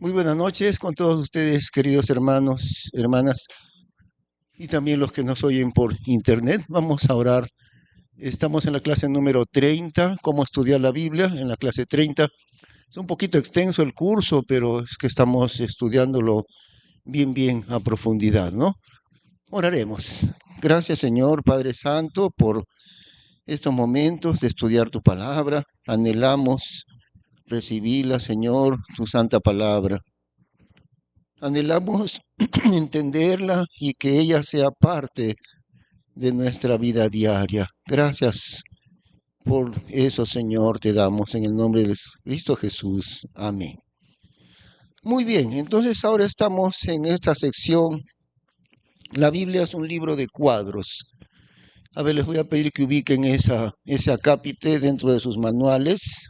Muy buenas noches con todos ustedes, queridos hermanos, hermanas, y también los que nos oyen por internet. Vamos a orar. Estamos en la clase número 30, cómo estudiar la Biblia, en la clase 30. Es un poquito extenso el curso, pero es que estamos estudiándolo bien a profundidad, ¿no? Oraremos. Gracias, Señor Padre Santo, por estos momentos de estudiar tu palabra. Anhelamos recibirla, Señor, tu santa palabra. Anhelamos entenderla y que ella sea parte de nuestra vida diaria. Gracias por eso, Señor, te damos en el nombre de Cristo Jesús. Amén. Muy bien, entonces ahora estamos en esta sección. La Biblia es un libro de cuadros. A ver, les voy a pedir que ubiquen ese acápite dentro de sus manuales.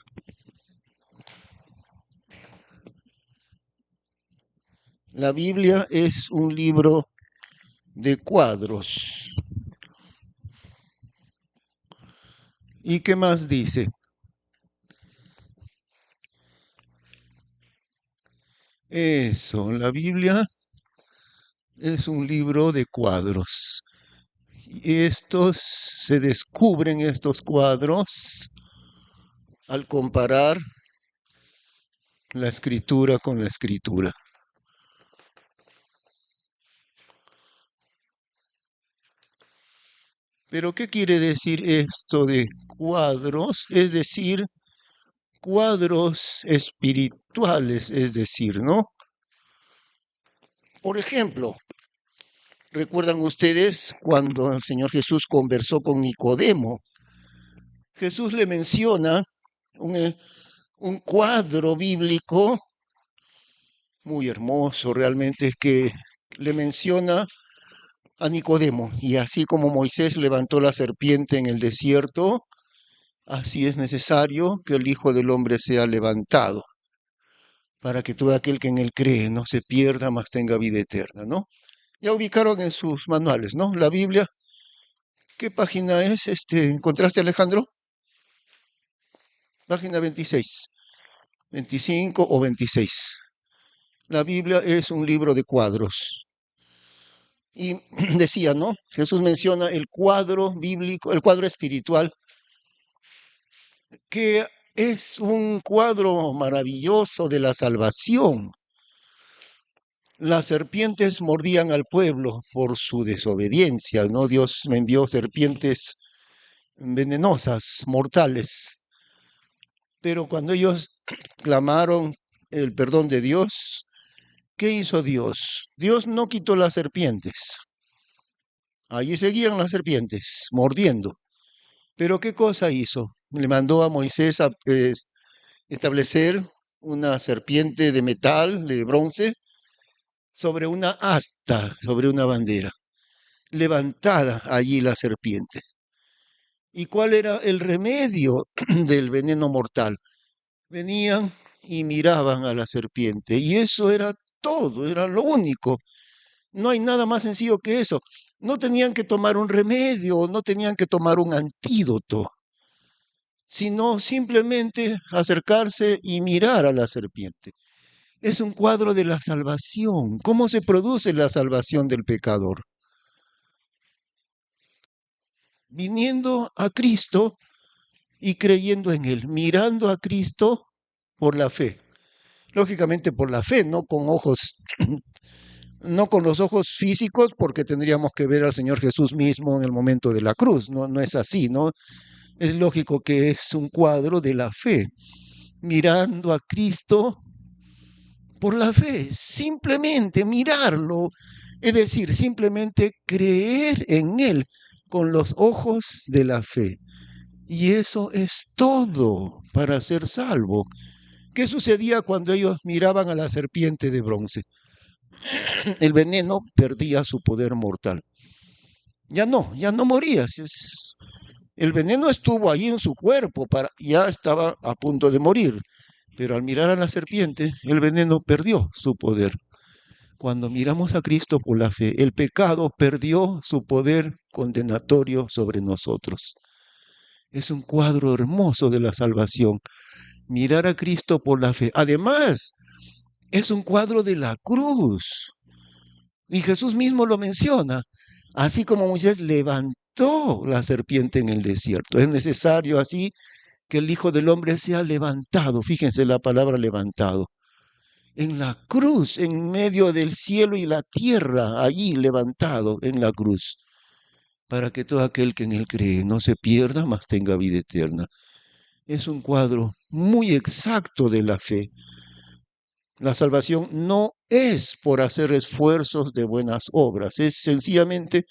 La Biblia es un libro de cuadros. ¿Y qué más dice? Eso, la Biblia es un libro de cuadros. Y se descubren estos cuadros al comparar la escritura con la escritura. Pero ¿qué quiere decir esto de cuadros? Es decir, cuadros espirituales, es decir, ¿no? Por ejemplo, ¿recuerdan ustedes cuando el Señor Jesús conversó con Nicodemo? Jesús le menciona un cuadro bíblico muy hermoso, realmente es que le menciona a Nicodemo, y así como Moisés levantó la serpiente en el desierto, así es necesario que el Hijo del Hombre sea levantado, para que todo aquel que en él cree no se pierda, mas tenga vida eterna, ¿no? Ya ubicaron en sus manuales, ¿no? La Biblia, ¿qué página es? ¿Encontraste, Alejandro? Página 26, 25 o 26. La Biblia es un libro de cuadros. Y decía, ¿no? Jesús menciona el cuadro bíblico, el cuadro espiritual, que es un cuadro maravilloso de la salvación. Las serpientes mordían al pueblo por su desobediencia, ¿no? Dios me envió serpientes venenosas, mortales. Pero cuando ellos clamaron el perdón de Dios, ¿qué hizo Dios? Dios no quitó las serpientes. Allí seguían las serpientes, mordiendo. Pero ¿qué cosa hizo? Le mandó a Moisés a establecer una serpiente de metal, de bronce, sobre una asta, sobre una bandera, levantada allí la serpiente. ¿Y cuál era el remedio del veneno mortal? Venían y miraban a la serpiente, y eso era todo, era lo único. No hay nada más sencillo que eso. No tenían que tomar un remedio, no tenían que tomar un antídoto, sino simplemente acercarse y mirar a la serpiente. Es un cuadro de la salvación. ¿Cómo se produce la salvación del pecador? Viniendo a Cristo y creyendo en Él, mirando a Cristo por la fe. Lógicamente por la fe, no con ojos, no con los ojos físicos, porque tendríamos que ver al Señor Jesús mismo en el momento de la cruz. No, no es así, ¿no? Es lógico que es un cuadro de la fe, mirando a Cristo por la fe, simplemente mirarlo, es decir, simplemente creer en Él con los ojos de la fe. Y eso es todo para ser salvo. ¿Qué sucedía cuando ellos miraban a la serpiente de bronce? El veneno perdía su poder mortal. Ya no moría. El veneno estuvo ahí en su cuerpo, ya estaba a punto de morir. Pero al mirar a la serpiente, el veneno perdió su poder. Cuando miramos a Cristo por la fe, el pecado perdió su poder condenatorio sobre nosotros. Es un cuadro hermoso de la salvación. Mirar a Cristo por la fe. Además, Es un cuadro de la cruz. Y Jesús mismo lo menciona. Así como Moisés levantó la serpiente en el desierto. Es necesario así que el Hijo del Hombre sea levantado. Fíjense la palabra levantado. En la cruz, en medio del cielo y la tierra, allí levantado en la cruz, para que todo aquel que en él cree no se pierda, mas tenga vida eterna. Es un cuadro muy exacto de la fe. La salvación no es por hacer esfuerzos de buenas obras, es sencillamente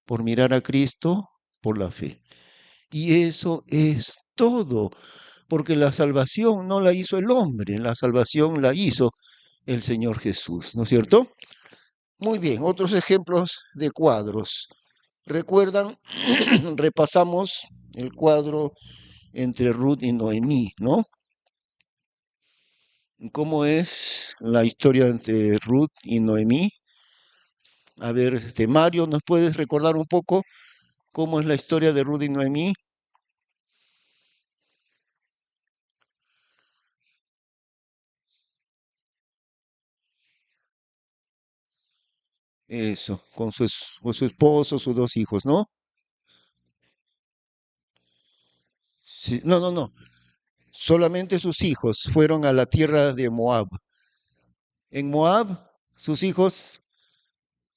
por mirar a Cristo por la fe. Y eso es todo, porque la salvación no la hizo el hombre, la salvación la hizo el Señor Jesús, ¿no es cierto? Muy bien, otros ejemplos de cuadros. ¿Recuerdan? Repasamos el cuadro entre Ruth y Noemí, ¿no? ¿Cómo es la historia entre Ruth y Noemí? A ver, Mario, ¿nos puedes recordar un poco cómo es la historia de Ruth y Noemí? Eso, con su esposo, sus dos hijos, ¿no? Sí, no, no, no. Solamente sus hijos fueron a la tierra de Moab. En Moab, sus hijos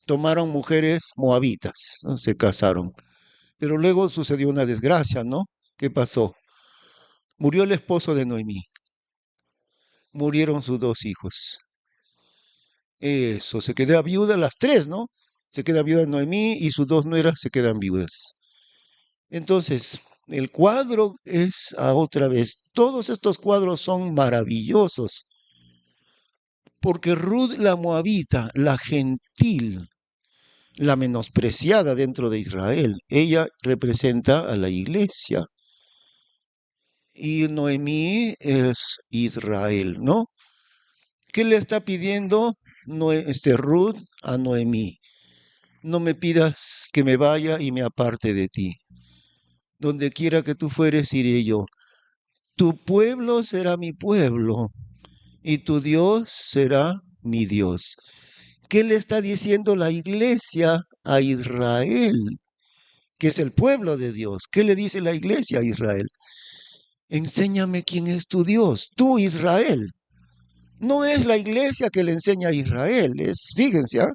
tomaron mujeres moabitas, ¿no? Se casaron. Pero luego sucedió una desgracia, ¿no? ¿Qué pasó? Murió el esposo de Noemí. Murieron sus dos hijos. Eso, se queda viuda las tres, ¿no? Se queda viuda Noemí y sus dos nueras se quedan viudas. Entonces, el cuadro es a otra vez. Todos estos cuadros son maravillosos, porque Ruth la moabita, la gentil, la menospreciada dentro de Israel, ella representa a la iglesia. Y Noemí es Israel, ¿no? ¿Qué le está pidiendo Ruth a Noemí? No me pidas que me vaya y me aparte de ti. Donde quiera que tú fueres, iré yo. Tu pueblo será mi pueblo y tu Dios será mi Dios. ¿Qué le está diciendo la iglesia a Israel? Que es el pueblo de Dios. ¿Qué le dice la iglesia a Israel? Enséñame quién es tu Dios, tú Israel. No es la iglesia que le enseña a Israel, fíjense, ¿ah?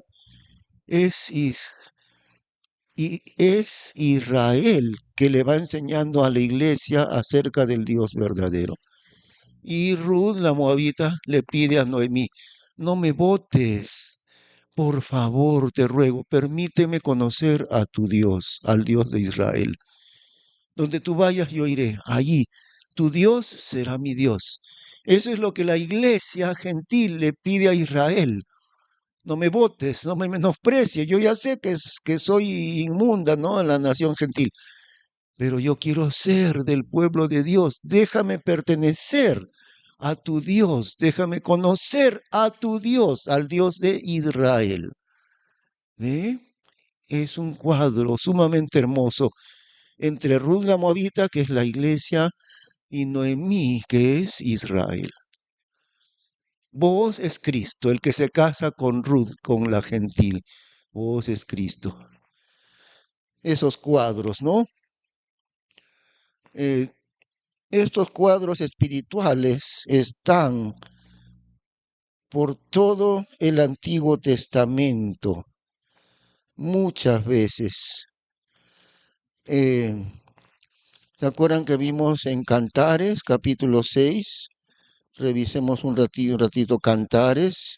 es, es Israel que le va enseñando a la iglesia acerca del Dios verdadero. Y Ruth, la moabita, le pide a Noemí, no me votes, por favor, te ruego, permíteme conocer a tu Dios, al Dios de Israel. Donde tú vayas, yo iré. Allí, tu Dios será mi Dios. Eso es lo que la iglesia gentil le pide a Israel. No me votes, no me menosprecies. Yo ya sé que soy inmunda, ¿no? En la nación gentil. Pero yo quiero ser del pueblo de Dios. Déjame pertenecer a tu Dios. Déjame conocer a tu Dios, al Dios de Israel. ¿Ve? Es un cuadro sumamente hermoso entre Ruth la Moabita, que es la iglesia, y Noemí, que es Israel. Vos es Cristo, el que se casa con Ruth, con la gentil. Vos es Cristo. Esos cuadros, ¿no? Eh, estos cuadros espirituales están por todo el Antiguo Testamento, muchas veces. Eh, ¿Se acuerdan que vimos en Cantares, capítulo 6? Revisemos un ratito Cantares.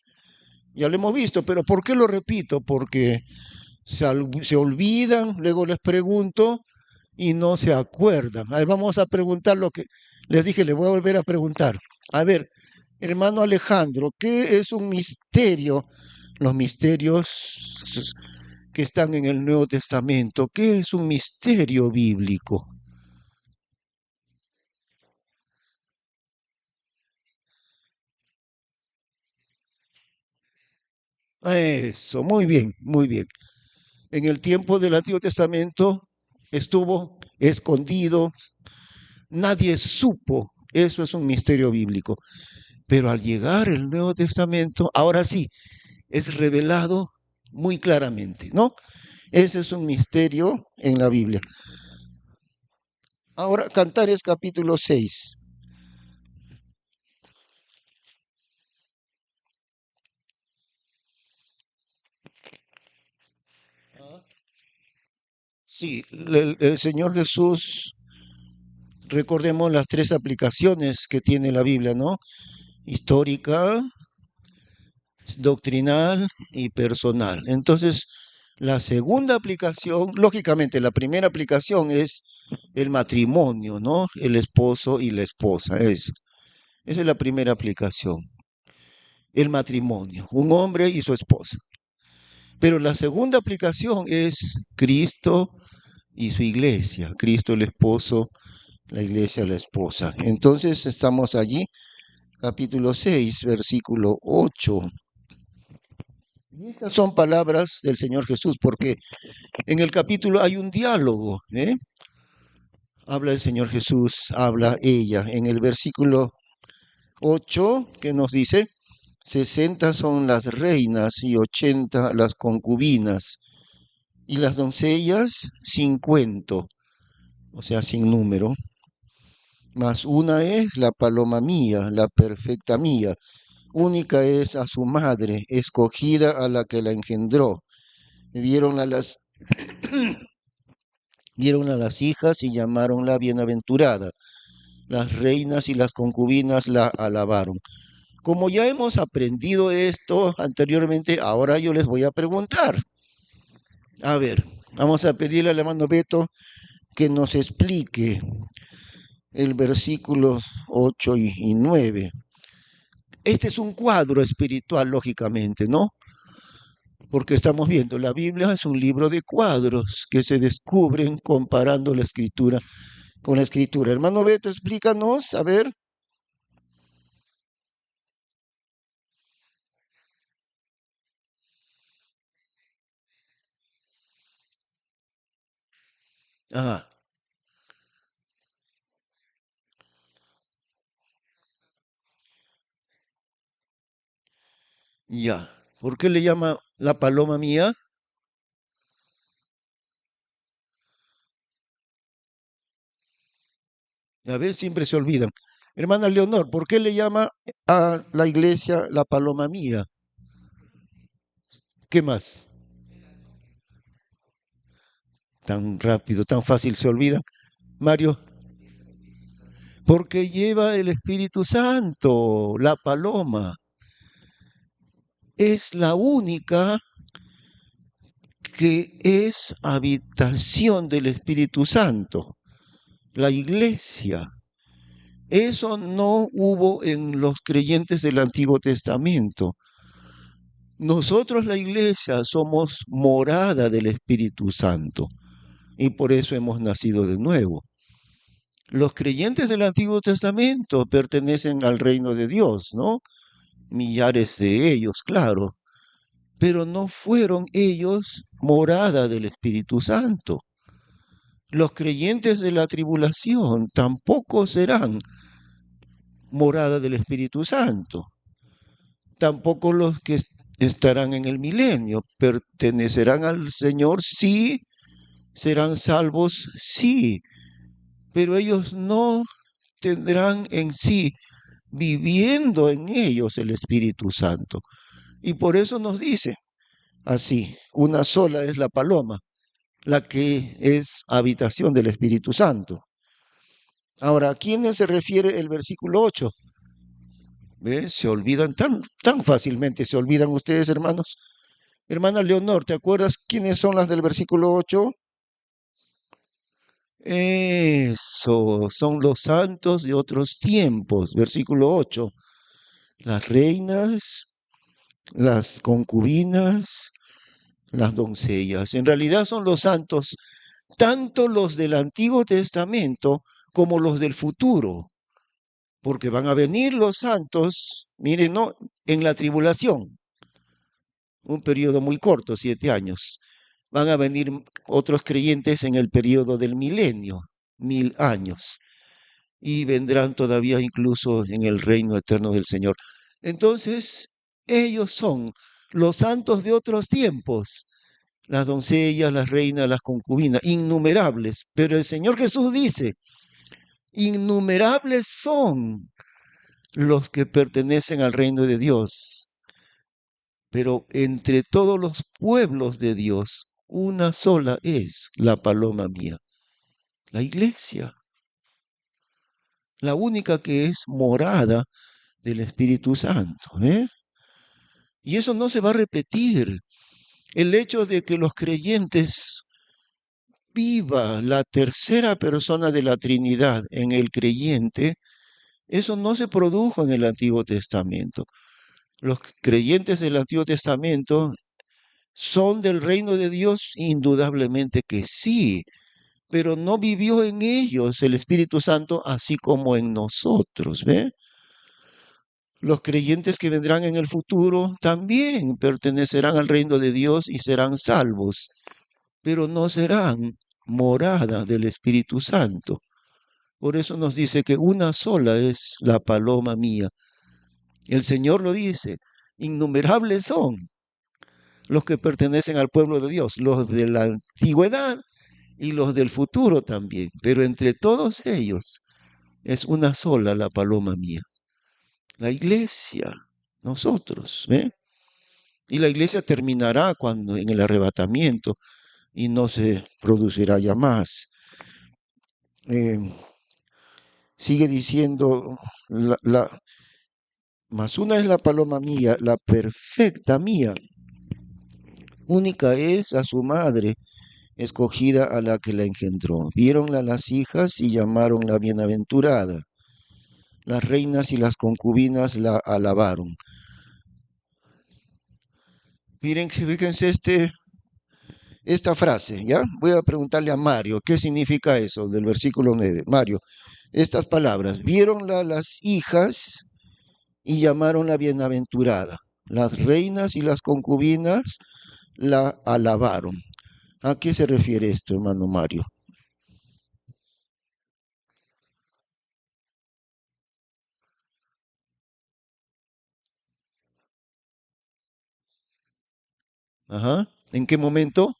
Ya lo hemos visto, pero ¿por qué lo repito? Porque se olvidan, luego les pregunto y no se acuerdan. Ahí vamos a preguntar lo que les dije, les voy a volver a preguntar. A ver, hermano Alejandro, ¿qué es un misterio? Los misterios que están en el Nuevo Testamento, ¿qué es un misterio bíblico? Eso, muy bien, muy bien. En el tiempo del Antiguo Testamento estuvo escondido, nadie supo, eso es un misterio bíblico. Pero al llegar el Nuevo Testamento, ahora sí, es revelado muy claramente, ¿no? Ese es un misterio en la Biblia. Ahora, Cantares capítulo 6. Sí, el Señor Jesús, recordemos las tres aplicaciones que tiene la Biblia, ¿no? Histórica, doctrinal y personal. Entonces, la segunda aplicación, lógicamente, la primera aplicación es el matrimonio, ¿no? El esposo y la esposa, eso. Esa es la primera aplicación, el matrimonio, un hombre y su esposa. Pero la segunda aplicación es Cristo y su iglesia, Cristo el esposo, la iglesia la esposa. Entonces estamos allí, capítulo 6, versículo 8. Y estas son palabras del Señor Jesús, porque en el capítulo hay un diálogo, ¿eh? Habla el Señor Jesús, habla ella. En el versículo 8, que nos dice, 60 son las reinas y 80 las concubinas, y las doncellas 50, o sea, sin número. Mas una es la paloma mía, la perfecta mía. Única es a su madre, escogida a la que la engendró. Vieron a las, vieron a las hijas y llamaronla bienaventurada. Las reinas y las concubinas la alabaron. Como ya hemos aprendido esto anteriormente, ahora yo les voy a preguntar. A ver, vamos a pedirle al hermano Beto que nos explique el versículos 8 y 9. Este es un cuadro espiritual, lógicamente, ¿no? Porque estamos viendo, la Biblia es un libro de cuadros que se descubren comparando la escritura con la escritura. Hermano Beto, explícanos, a ver. Ah, ya. ¿Por qué le llama la paloma mía? A ver, siempre se olvidan. Hermana Leonor, ¿por qué le llama a la iglesia la paloma mía? ¿Qué más? Tan rápido, tan fácil se olvida. Mario, porque lleva el Espíritu Santo, la paloma. Es la única que es habitación del Espíritu Santo, la iglesia. Eso no hubo en los creyentes del Antiguo Testamento. Nosotros, la iglesia, somos morada del Espíritu Santo y por eso hemos nacido de nuevo. Los creyentes del Antiguo Testamento pertenecen al reino de Dios, ¿no? Millares de ellos, claro, pero no fueron ellos morada del Espíritu Santo. Los creyentes de la tribulación tampoco serán morada del Espíritu Santo. Tampoco los que estarán en el milenio pertenecerán al Señor, sí, serán salvos, sí, pero ellos no tendrán en sí, viviendo en ellos el Espíritu Santo. Y por eso nos dice así, una sola es la paloma, la que es habitación del Espíritu Santo. Ahora, ¿a quiénes se refiere el versículo 8? ¿Ves? Se olvidan tan fácilmente, se olvidan ustedes, hermanos. Hermana Leonor, ¿te acuerdas quiénes son las del versículo 8? Eso, son los santos de otros tiempos. Versículo 8. Las reinas, las concubinas, las doncellas. En realidad son los santos, tanto los del Antiguo Testamento como los del futuro, porque van a venir los santos, miren, no, en la tribulación, un periodo muy corto, 7 años. Van a venir otros creyentes en el periodo del milenio, 1000 años. y vendrán todavía incluso en el reino eterno del Señor. Entonces, ellos son los santos de otros tiempos, las doncellas, las reinas, las concubinas, innumerables. Pero el Señor Jesús dice, innumerables son los que pertenecen al reino de Dios. Pero entre todos los pueblos de Dios, una sola es la paloma mía, la iglesia, la única que es morada del Espíritu Santo. Y eso no se va a repetir. El hecho de que los creyentes viva la tercera persona de la Trinidad en el creyente, eso no se produjo en el Antiguo Testamento. Los creyentes del Antiguo Testamento son del reino de Dios, indudablemente que sí, pero no vivió en ellos el Espíritu Santo así como en nosotros, ¿ve? Los creyentes que vendrán en el futuro también pertenecerán al reino de Dios y serán salvos, pero no serán morada del Espíritu Santo. Por eso nos dice que una sola es la paloma mía. El Señor lo dice, innumerables son los que pertenecen al pueblo de Dios, los de la antigüedad y los del futuro también, pero entre todos ellos es una sola la paloma mía, la iglesia, nosotros, ¿eh? Y la iglesia terminará cuando en el arrebatamiento y no se producirá ya más. Eh, Sigue diciendo, más una es la paloma mía, la perfecta mía, única es a su madre, escogida a la que la engendró. Viéronla las hijas y llamaronla bienaventurada. Las reinas y las concubinas la alabaron. Miren, fíjense esta frase, ¿ya? Voy a preguntarle a Mario, ¿qué significa eso del versículo 9? Mario, estas palabras, viéronla las hijas y llamaronla bienaventurada. Las reinas y las concubinas la alabaron. ¿A qué se refiere esto, hermano Mario? Ajá. ¿En qué momento?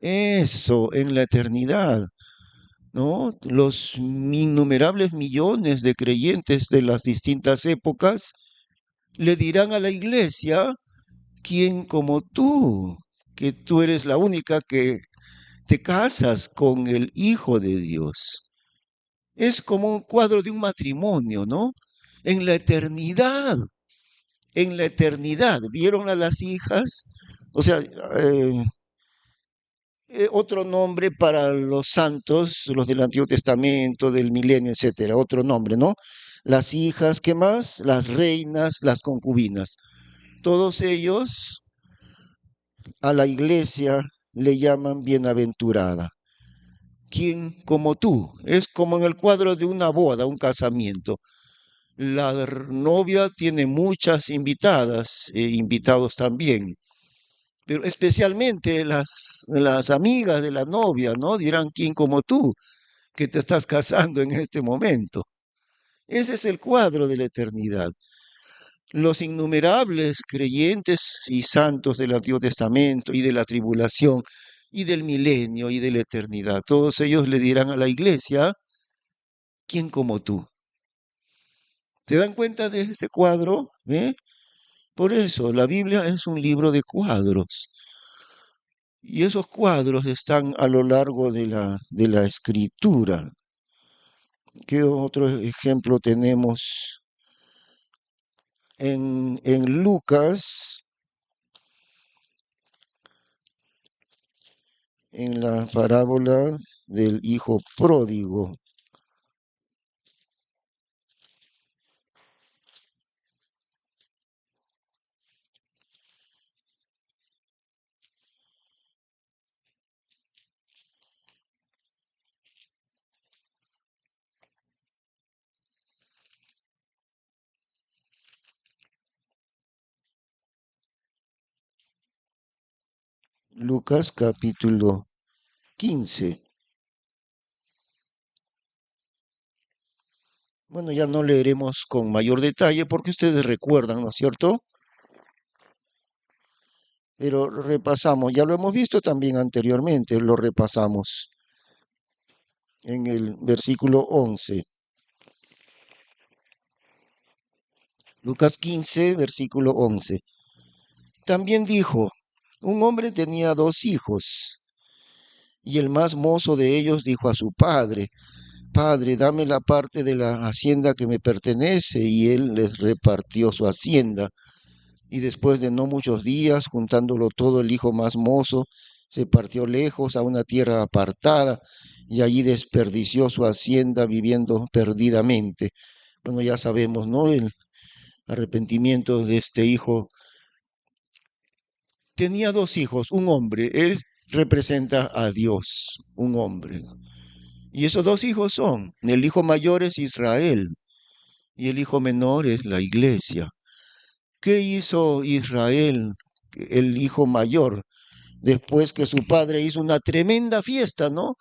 Eso, en la eternidad, ¿no? Los innumerables millones de creyentes de las distintas épocas le dirán a la iglesia, ¿quién como tú? Que tú eres la única que te casas con el Hijo de Dios. Es como un cuadro de un matrimonio, ¿no? En la eternidad, en la eternidad, vieron a las hijas, o sea, otro nombre para los santos, los del Antiguo Testamento, del milenio, etcétera, otro nombre, ¿no? Las hijas, ¿qué más? Las reinas, las concubinas. Todos ellos a la iglesia le llaman bienaventurada. ¿Quién como tú? Es como en el cuadro de una boda, un casamiento. La novia tiene muchas invitadas e invitados también, pero especialmente las amigas de la novia, ¿no? Dirán, ¿quién como tú que te estás casando en este momento? Ese es el cuadro de la eternidad. Los innumerables creyentes y santos del Antiguo Testamento y de la tribulación y del milenio y de la eternidad, todos ellos le dirán a la iglesia, ¿quién como tú? ¿Se dan cuenta de ese cuadro? Por eso, la Biblia es un libro de cuadros. Y esos cuadros están a lo largo de la escritura. ¿Qué otro ejemplo tenemos? En Lucas, en la parábola del hijo pródigo. Lucas capítulo 15. Bueno, ya no leeremos con mayor detalle porque ustedes recuerdan, ¿no es cierto? Pero repasamos, ya lo hemos visto también anteriormente, lo repasamos en el versículo 11. Lucas 15, versículo 11. También dijo, un hombre tenía 2 hijos, y el más mozo de ellos dijo a su padre, Padre, dame la parte de la hacienda que me pertenece, y él les repartió su hacienda. Y después de no muchos días, juntándolo todo, el hijo más mozo se partió lejos a una tierra apartada, y allí desperdició su hacienda viviendo perdidamente. Bueno, ya sabemos, ¿no? El arrepentimiento de este hijo. Tenía 2 hijos, un hombre, él representa a Dios, un hombre. Y esos 2 hijos son, el hijo mayor es Israel y el hijo menor es la iglesia. ¿Qué hizo Israel, el hijo mayor, después que su padre hizo una tremenda fiesta, ¿no?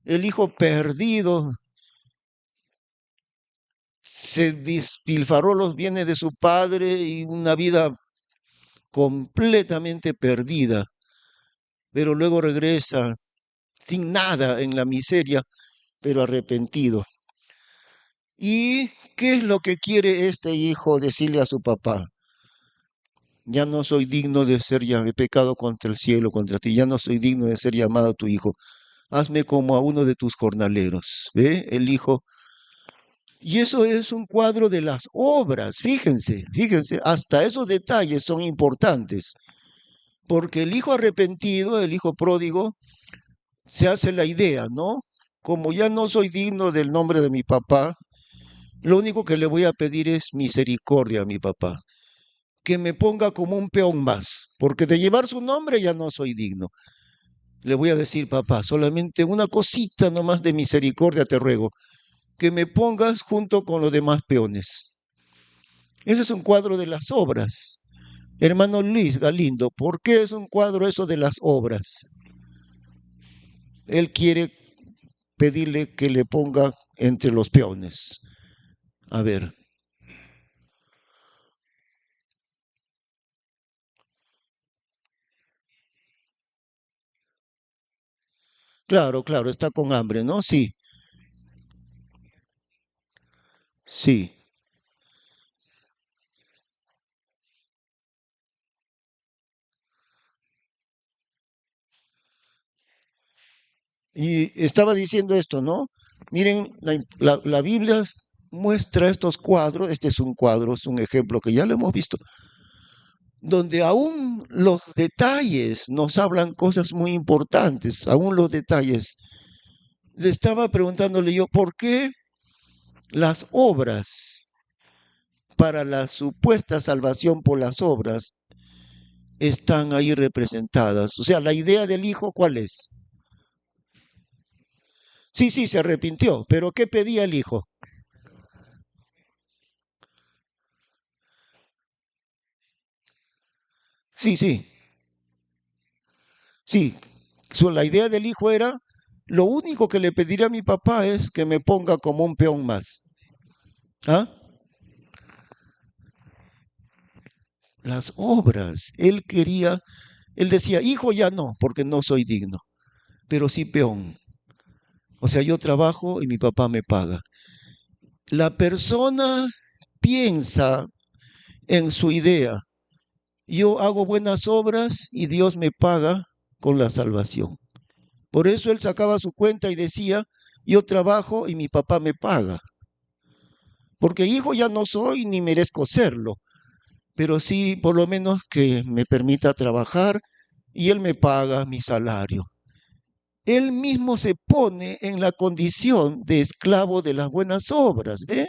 El hijo perdido se despilfarró los bienes de su padre y una vida completamente perdida, pero luego regresa sin nada en la miseria, pero arrepentido. ¿Y qué es lo que quiere este hijo decirle a su papá? Ya no soy digno de ser llamado, he pecado contra el cielo, contra ti, ya no soy digno de ser llamado tu hijo. Hazme como a uno de tus jornaleros. ¿Ve? El hijo. Y eso es un cuadro de las obras. Fíjense, hasta esos detalles son importantes. Porque el hijo arrepentido, el hijo pródigo, se hace la idea, ¿no? Como ya no soy digno del nombre de mi papá, lo único que le voy a pedir es misericordia a mi papá, que me ponga como un peón más, porque de llevar su nombre ya no soy digno. Le voy a decir, papá, solamente una cosita nomás de misericordia te ruego, que me pongas junto con los demás peones. Ese es un cuadro de las obras. Hermano Luis Galindo, ¿por qué es un cuadro eso de las obras? Él quiere pedirle que le ponga entre los peones. A ver. Claro, está con hambre, ¿no? Sí, sí. Y estaba diciendo esto, ¿no? Miren, la Biblia muestra estos cuadros, este es un cuadro, es un ejemplo que ya lo hemos visto, donde aún los detalles nos hablan cosas muy importantes, aún los detalles. Le estaba preguntándole yo, ¿por qué las obras para la supuesta salvación por las obras están ahí representadas? O sea, la idea del Hijo, ¿cuál es? Sí, se arrepintió, pero ¿qué pedía el Hijo? Sí, sí. La idea del Hijo era, lo único que le pediré a mi papá es que me ponga como un peón más. ¿Ah? Las obras. Él decía, hijo ya no, porque no soy digno, pero sí peón. O sea, yo trabajo y mi papá me paga. La persona piensa en su idea. Yo hago buenas obras y Dios me paga con la salvación. Por eso él sacaba su cuenta y decía, yo trabajo y mi papá me paga. Porque hijo ya no soy ni merezco serlo, pero sí por lo menos que me permita trabajar y él me paga mi salario. Él mismo se pone en la condición de esclavo de las buenas obras, ¿ve?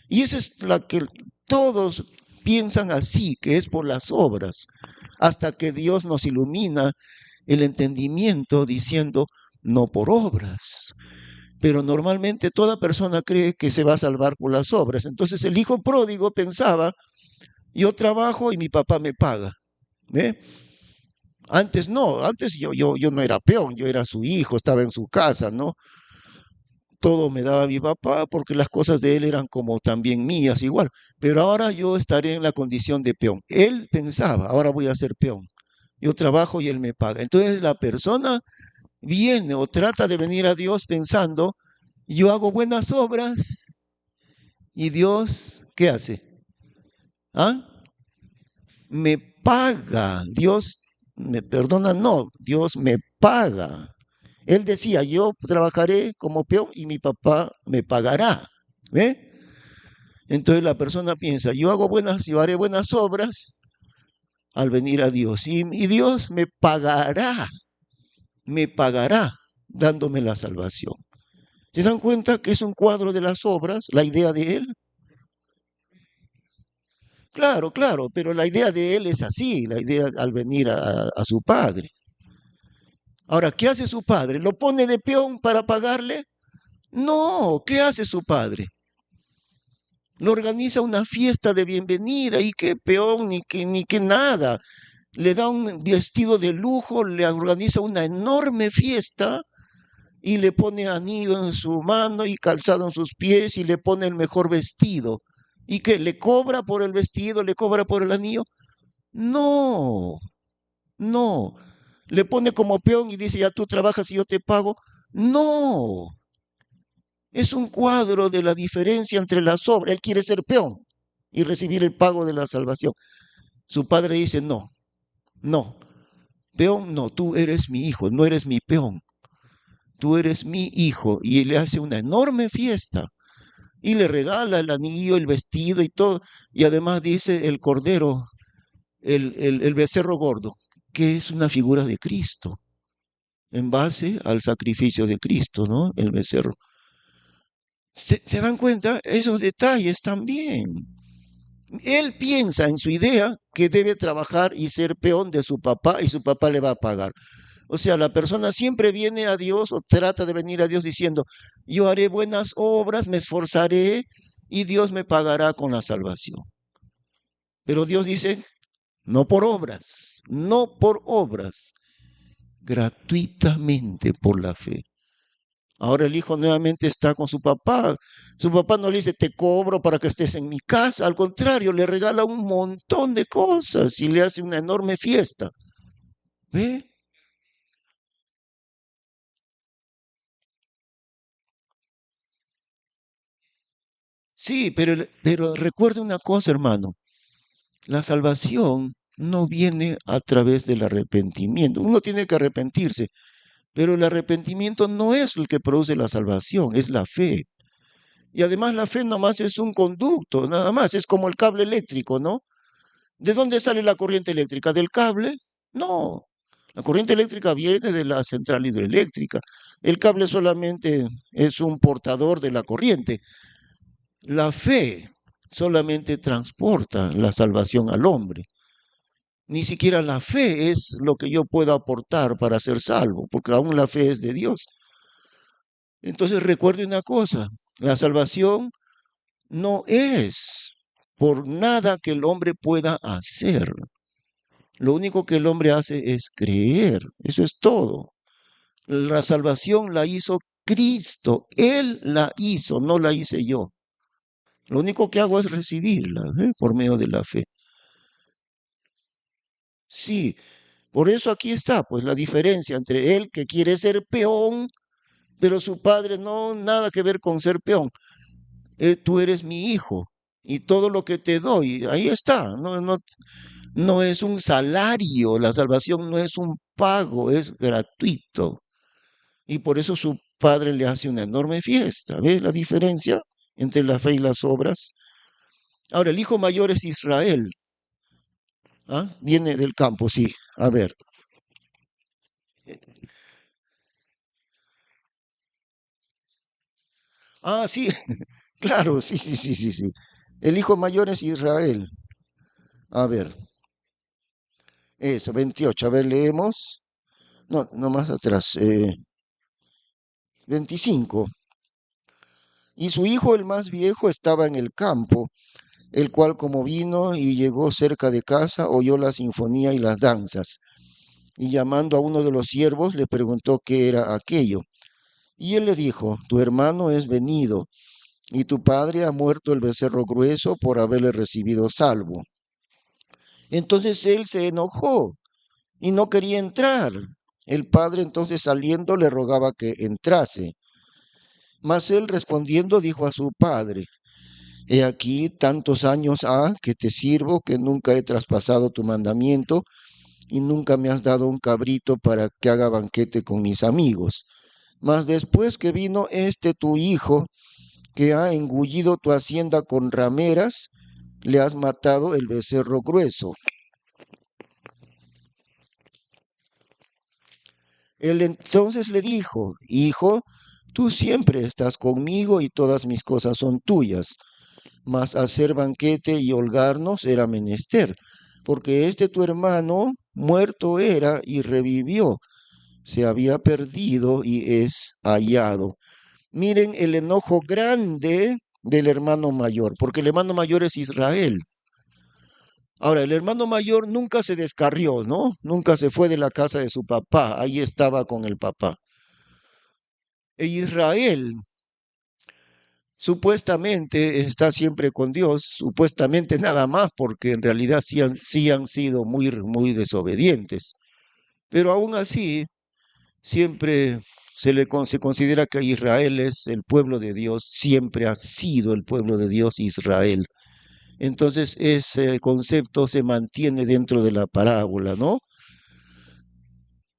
Y esa es la que todos piensan así, que es por las obras, hasta que Dios nos ilumina el entendimiento diciendo, no por obras. Pero normalmente toda persona cree que se va a salvar por las obras. Entonces el hijo pródigo pensaba, yo trabajo y mi papá me paga. ¿Ve? Antes no, antes yo no era peón, yo era su hijo, estaba en su casa, ¿no? Todo me daba mi papá porque las cosas de él eran como también mías igual. Pero ahora yo estaré en la condición de peón. Él pensaba, ahora voy a ser peón. Yo trabajo y él me paga. Entonces la persona viene o trata de venir a Dios pensando, yo hago buenas obras y Dios, ¿qué hace? ¿Ah? Me paga. Dios me perdona, no, Dios me paga. Él decía, yo trabajaré como peón y mi papá me pagará. ¿Ve? Entonces la persona piensa, yo haré buenas obras al venir a Dios y Dios me pagará dándome la salvación. ¿Se dan cuenta que es un cuadro de las obras, la idea de él? Claro, claro, pero la idea de él es así, la idea al venir a su padre. Ahora, ¿qué hace su padre? ¿Lo pone de peón para pagarle? No, ¿qué hace su padre? Le organiza una fiesta de bienvenida y qué peón ni que nada. Le da un vestido de lujo, le organiza una enorme fiesta y le pone anillo en su mano y calzado en sus pies y le pone el mejor vestido. ¿Y qué? ¿Le cobra por el vestido? ¿Le cobra por el anillo? No, no. ¿Le pone como peón y dice, ya tú trabajas y yo te pago? No. Es un cuadro de la diferencia entre las obras. Él quiere ser peón y recibir el pago de la salvación. Su padre dice, no, no, peón no, tú eres mi hijo, no eres mi peón, tú eres mi hijo. Y le hace una enorme fiesta y le regala el anillo, el vestido y todo. Y además dice el cordero, el becerro gordo, que es una figura de Cristo, en base al sacrificio de Cristo, ¿no? El becerro. ¿Se dan cuenta? Esos detalles también. Él piensa en su idea que debe trabajar y ser peón de su papá y su papá le va a pagar. O sea, la persona siempre viene a Dios o trata de venir a Dios diciendo, yo haré buenas obras, me esforzaré y Dios me pagará con la salvación. Pero Dios dice, no por obras, no por obras, gratuitamente por la fe. Ahora el hijo nuevamente está con su papá. Su papá no le dice, te cobro para que estés en mi casa. Al contrario, le regala un montón de cosas y le hace una enorme fiesta. ¿Ve? Sí, pero recuerde una cosa, hermano. La salvación no viene a través del arrepentimiento. Uno tiene que arrepentirse, pero el arrepentimiento no es el que produce la salvación, es la fe. Y además la fe nomás es un conducto, nada más, es como el cable eléctrico, ¿no? ¿De dónde sale la corriente eléctrica? ¿Del cable? No. La corriente eléctrica viene de la central hidroeléctrica. El cable solamente es un portador de la corriente. La fe solamente transporta la salvación al hombre. Ni siquiera la fe es lo que yo puedo aportar para ser salvo, porque aún la fe es de Dios. Entonces recuerde una cosa, la salvación no es por nada que el hombre pueda hacer. Lo único que el hombre hace es creer. Eso es todo. La salvación la hizo Cristo. Él la hizo, no la hice yo. Lo único que hago es recibirla, por medio de la fe. Sí, por eso aquí está, pues la diferencia entre él que quiere ser peón, pero su padre no, nada que ver con ser peón. Tú eres mi hijo y todo lo que te doy, ahí está. No, no, no es un salario, la salvación no es un pago, es gratuito. Y por eso su padre le hace una enorme fiesta. ¿Ves la diferencia entre la fe y las obras? Ahora, el hijo mayor es Israel. ¿Ah? Viene del campo, sí. A ver. Ah, sí, claro, sí, sí, sí, sí, sí. El hijo mayor es Israel. A ver, eso, 28. A ver, leemos. No, no más atrás. 25. Y su hijo, el más viejo, estaba en el campo, el cual como vino y llegó cerca de casa, oyó la sinfonía y las danzas. y llamando a uno de los siervos le preguntó qué era aquello. Y él le dijo, tu hermano es venido, y tu padre ha muerto el becerro grueso por haberle recibido salvo. Entonces él se enojó y no quería entrar. El padre entonces saliendo le rogaba que entrase. Mas él respondiendo dijo a su padre, he aquí tantos años ha que te sirvo que nunca he traspasado tu mandamiento y nunca me has dado un cabrito para que haga banquete con mis amigos. Mas después que vino este tu hijo, que ha engullido tu hacienda con rameras, le has matado el becerro grueso. Él entonces le dijo, hijo, tú siempre estás conmigo y todas mis cosas son tuyas, mas hacer banquete y holgarnos era menester, porque este tu hermano muerto era y revivió, se había perdido y es hallado. Miren el enojo grande del hermano mayor, porque el hermano mayor es Israel. Ahora, el hermano mayor nunca se descarrió, ¿no? Nunca se fue de la casa de su papá, ahí estaba con el papá. E Israel supuestamente está siempre con Dios, supuestamente nada más, porque en realidad sí han sido muy desobedientes. Pero aún así, siempre se considera que Israel es el pueblo de Dios, siempre ha sido el pueblo de Dios Israel. Entonces ese concepto se mantiene dentro de la parábola, ¿no?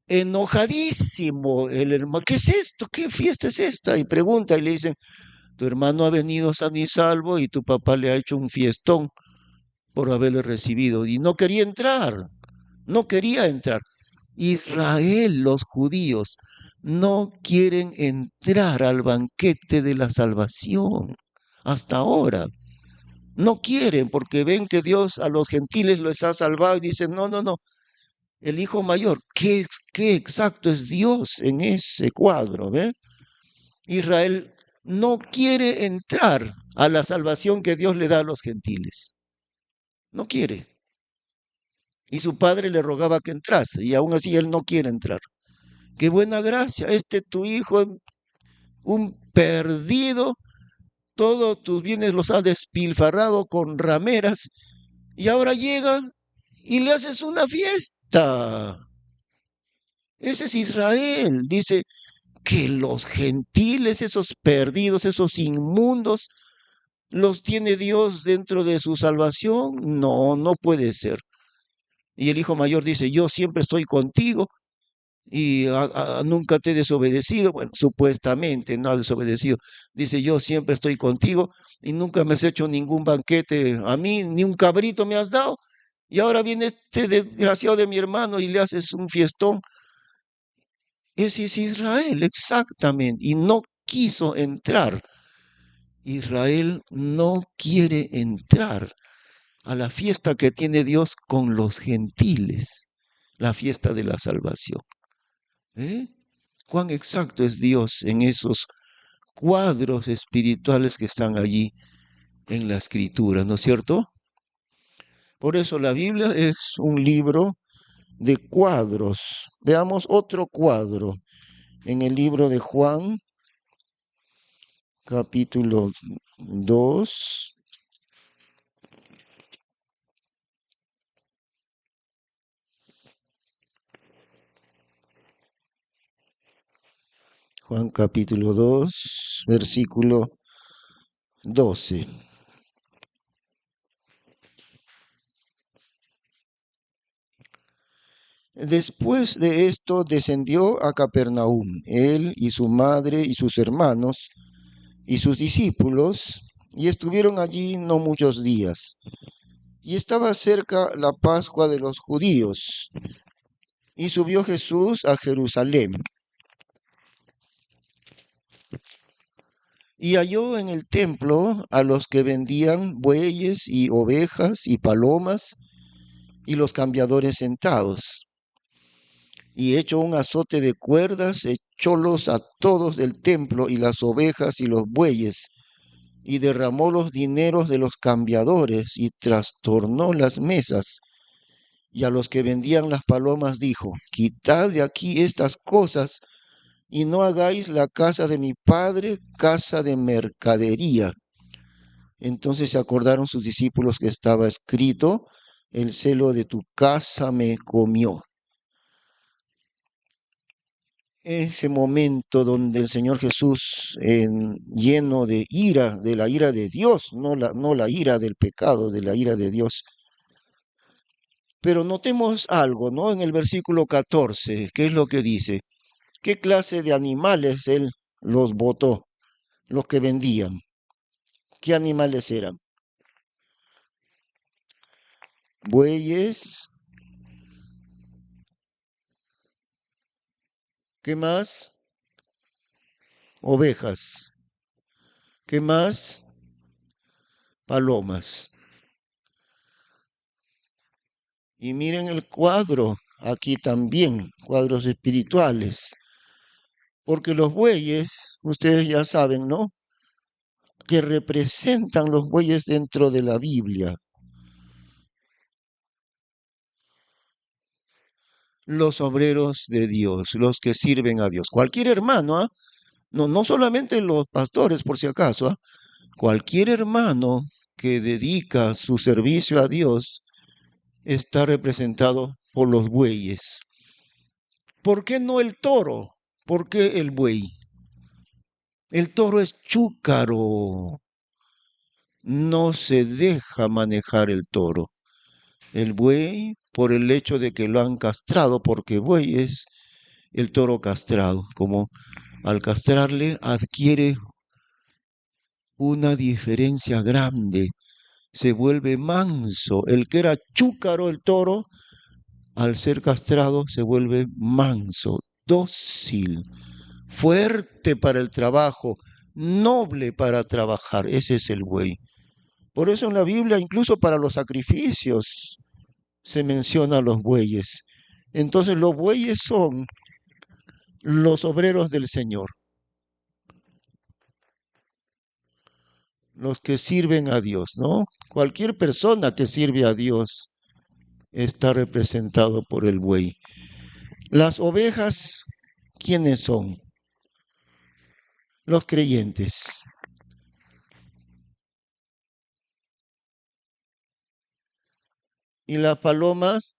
Enojadísimo el hermano, ¿qué es esto? ¿Qué fiesta es esta? Y pregunta y le dicen, tu hermano ha venido sano y salvo y tu papá le ha hecho un fiestón por haberle recibido y no quería entrar, no quería entrar. Israel, los judíos, no quieren entrar al banquete de la salvación hasta ahora. No quieren porque ven que Dios a los gentiles los ha salvado y dicen, no, no, no, el hijo mayor, qué exacto es Dios en ese cuadro, ¿ve? Israel no quiere entrar a la salvación que Dios le da a los gentiles. No quiere. Y su padre le rogaba que entrase y aún así él no quiere entrar. Qué buena gracia, este tu hijo, un perdido, todos tus bienes los ha despilfarrado con rameras y ahora llega y le haces una fiesta. Ese es Israel. Dice que los gentiles, esos perdidos, esos inmundos, los tiene Dios dentro de su salvación. No, no puede ser. Y el hijo mayor dice, yo siempre estoy contigo y nunca te he desobedecido. Bueno, supuestamente no ha desobedecido. Dice, yo siempre estoy contigo y nunca me has hecho ningún banquete a mí, ni un cabrito me has dado. Y ahora viene este desgraciado de mi hermano y le haces un fiestón. Ese es Israel, exactamente. Y no quiso entrar. Israel no quiere entrar a la fiesta que tiene Dios con los gentiles, la fiesta de la salvación. ¿Eh? Cuán exacto es Dios en esos cuadros espirituales que están allí en la escritura, ¿no es cierto? Por eso la Biblia es un libro de cuadros. Veamos otro cuadro en el libro de Juan, capítulo 2. Juan capítulo 2, versículo 12. Después de esto descendió a Capernaum, él y su madre y sus hermanos y sus discípulos, y estuvieron allí no muchos días. Y estaba cerca la Pascua de los judíos, y subió Jesús a Jerusalén. Y halló en el templo a los que vendían bueyes y ovejas y palomas, y los cambiadores sentados. Y hecho un azote de cuerdas, echólos a todos del templo y las ovejas y los bueyes, y derramó los dineros de los cambiadores y trastornó las mesas, Y a los que vendían las palomas dijo, quitad de aquí estas cosas y no hagáis la casa de mi padre casa de mercadería. Entonces se acordaron sus discípulos que estaba escrito, el celo de tu casa me comió. Ese momento donde el Señor Jesús, lleno de ira, de la ira de Dios, no la ira del pecado, de la ira de Dios. Pero notemos algo, ¿no? En el versículo 14, ¿qué es lo que dice? ¿Qué clase de animales él los botó, los que vendían? ¿Qué animales eran? Bueyes, ¿qué más? Ovejas, ¿qué más? Palomas. Y miren el cuadro, aquí también, cuadros espirituales, porque los bueyes, ustedes ya saben, ¿no? Que representan los bueyes dentro de la Biblia. Los obreros de Dios, los que sirven a Dios. Cualquier hermano, ¿ah? No solamente los pastores, por si acaso, ¿ah? Cualquier hermano que dedica su servicio a Dios está representado por los bueyes. ¿Por qué no el toro? ¿Por qué el buey? El toro es chúcaro, no se deja manejar el toro. El buey, por el hecho de que lo han castrado, porque buey es el toro castrado, como al castrarle adquiere una diferencia grande, se vuelve manso. El que era chúcaro el toro, al ser castrado se vuelve manso, dócil, fuerte para el trabajo, noble para trabajar. Ese es el buey. Por eso en la Biblia, incluso para los sacrificios, se menciona a los bueyes. Entonces los bueyes son los obreros del Señor, los que sirven a Dios, ¿no? Cualquier persona que sirve a Dios está representado por el buey. Las ovejas, ¿quiénes son? Los creyentes. Y las palomas,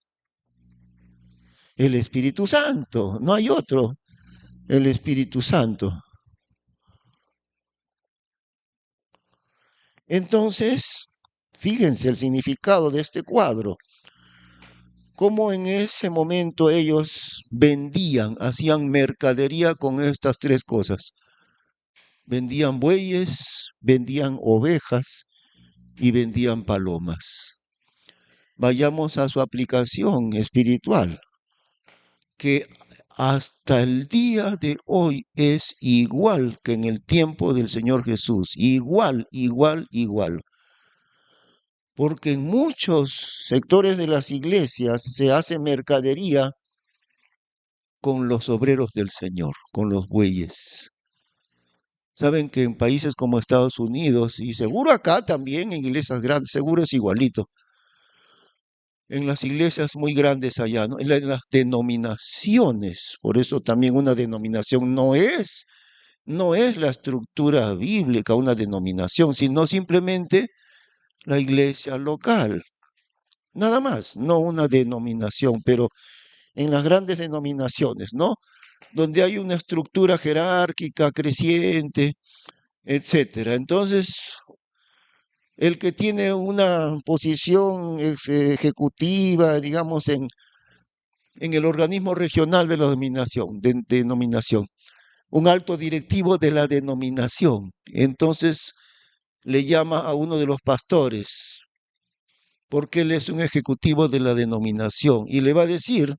el Espíritu Santo, no hay otro, el Espíritu Santo. Entonces, fíjense el significado de este cuadro, cómo en ese momento ellos vendían, hacían mercadería con estas tres cosas. Vendían bueyes, vendían ovejas y vendían palomas. Vayamos a su aplicación espiritual, que hasta el día de hoy es igual que en el tiempo del Señor Jesús. Igual, igual, igual. Porque en muchos sectores de las iglesias se hace mercadería con los obreros del Señor, con los bueyes. Saben que en países como Estados Unidos, y seguro acá también en iglesias grandes, seguro es igualito, en las iglesias muy grandes allá, ¿no? En las denominaciones, por eso también una denominación no es la estructura bíblica, una denominación, sino simplemente la iglesia local. Nada más, no una denominación, pero en las grandes denominaciones, ¿no? Donde hay una estructura jerárquica creciente, etcétera. Entonces, el que tiene una posición ejecutiva, digamos, en el organismo regional de la denominación, un alto directivo de la denominación, entonces le llama a uno de los pastores, porque él es un ejecutivo de la denominación, y le va a decir,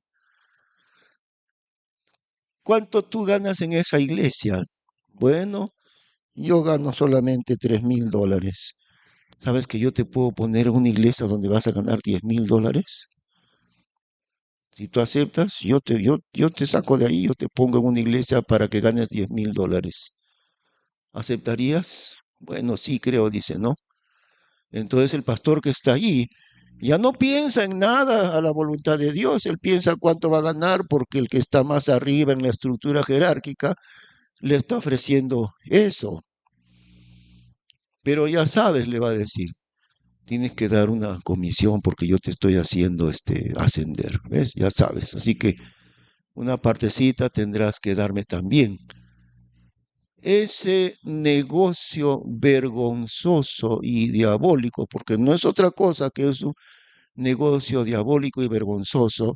¿cuánto tú ganas en esa iglesia? Bueno, yo gano solamente $3,000. ¿Sabes que yo te puedo poner en una iglesia donde vas a ganar $10,000? Si tú aceptas, yo te saco de ahí, yo te pongo en una iglesia para que ganes $10,000. ¿Aceptarías? Bueno, sí creo, dice, ¿no? Entonces el pastor que está allí Ya no piensa en nada a la voluntad de Dios, él piensa cuánto va a ganar porque el que está más arriba en la estructura jerárquica le está ofreciendo eso. Pero ya sabes, le va a decir, tienes que dar una comisión porque yo te estoy haciendo ascender, ¿ves? Ya sabes, así que una partecita tendrás que darme también. Ese negocio vergonzoso y diabólico, porque no es otra cosa que es un negocio diabólico y vergonzoso,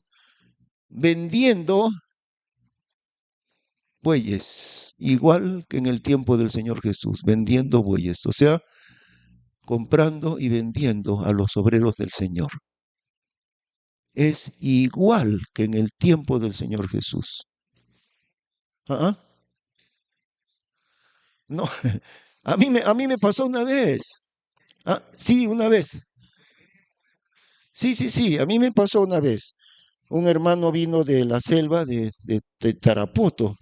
vendiendo bueyes, igual que en el tiempo del Señor Jesús, vendiendo bueyes, o sea, comprando y vendiendo a los obreros del Señor. Es igual que en el tiempo del Señor Jesús. ¿Ah? No, a mí me pasó una vez. Ah, sí, una vez. Sí, a mí me pasó una vez. Un hermano vino de la selva de Tarapoto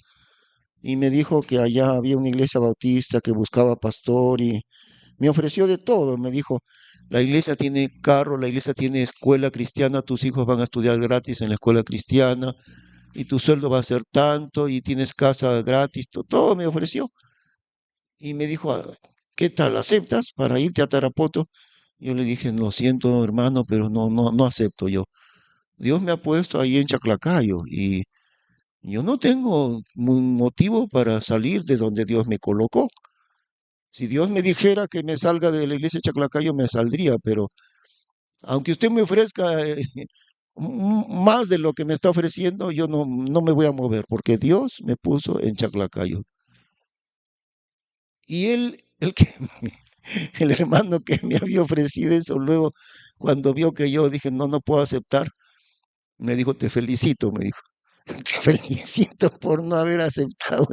y me dijo que allá había una iglesia bautista que buscaba pastor y me ofreció de todo. Me dijo, la iglesia tiene carro, la iglesia tiene escuela cristiana, tus hijos van a estudiar gratis en la escuela cristiana y tu sueldo va a ser tanto y tienes casa gratis, todo me ofreció. Y me dijo, ¿qué tal? ¿Aceptas para irte a Tarapoto? Yo le dije, lo siento, hermano, pero no acepto yo. Dios me ha puesto ahí en Chaclacayo y yo no tengo un motivo para salir de donde Dios me colocó. Si Dios me dijera que me salga de la iglesia de Chaclacayo, me saldría, pero aunque usted me ofrezca más de lo que me está ofreciendo, yo no me voy a mover, porque Dios me puso en Chaclacayo. Y el hermano que me había ofrecido eso, luego, cuando vio que yo dije, no puedo aceptar, me dijo, te felicito, me dijo. Te felicito por no haber aceptado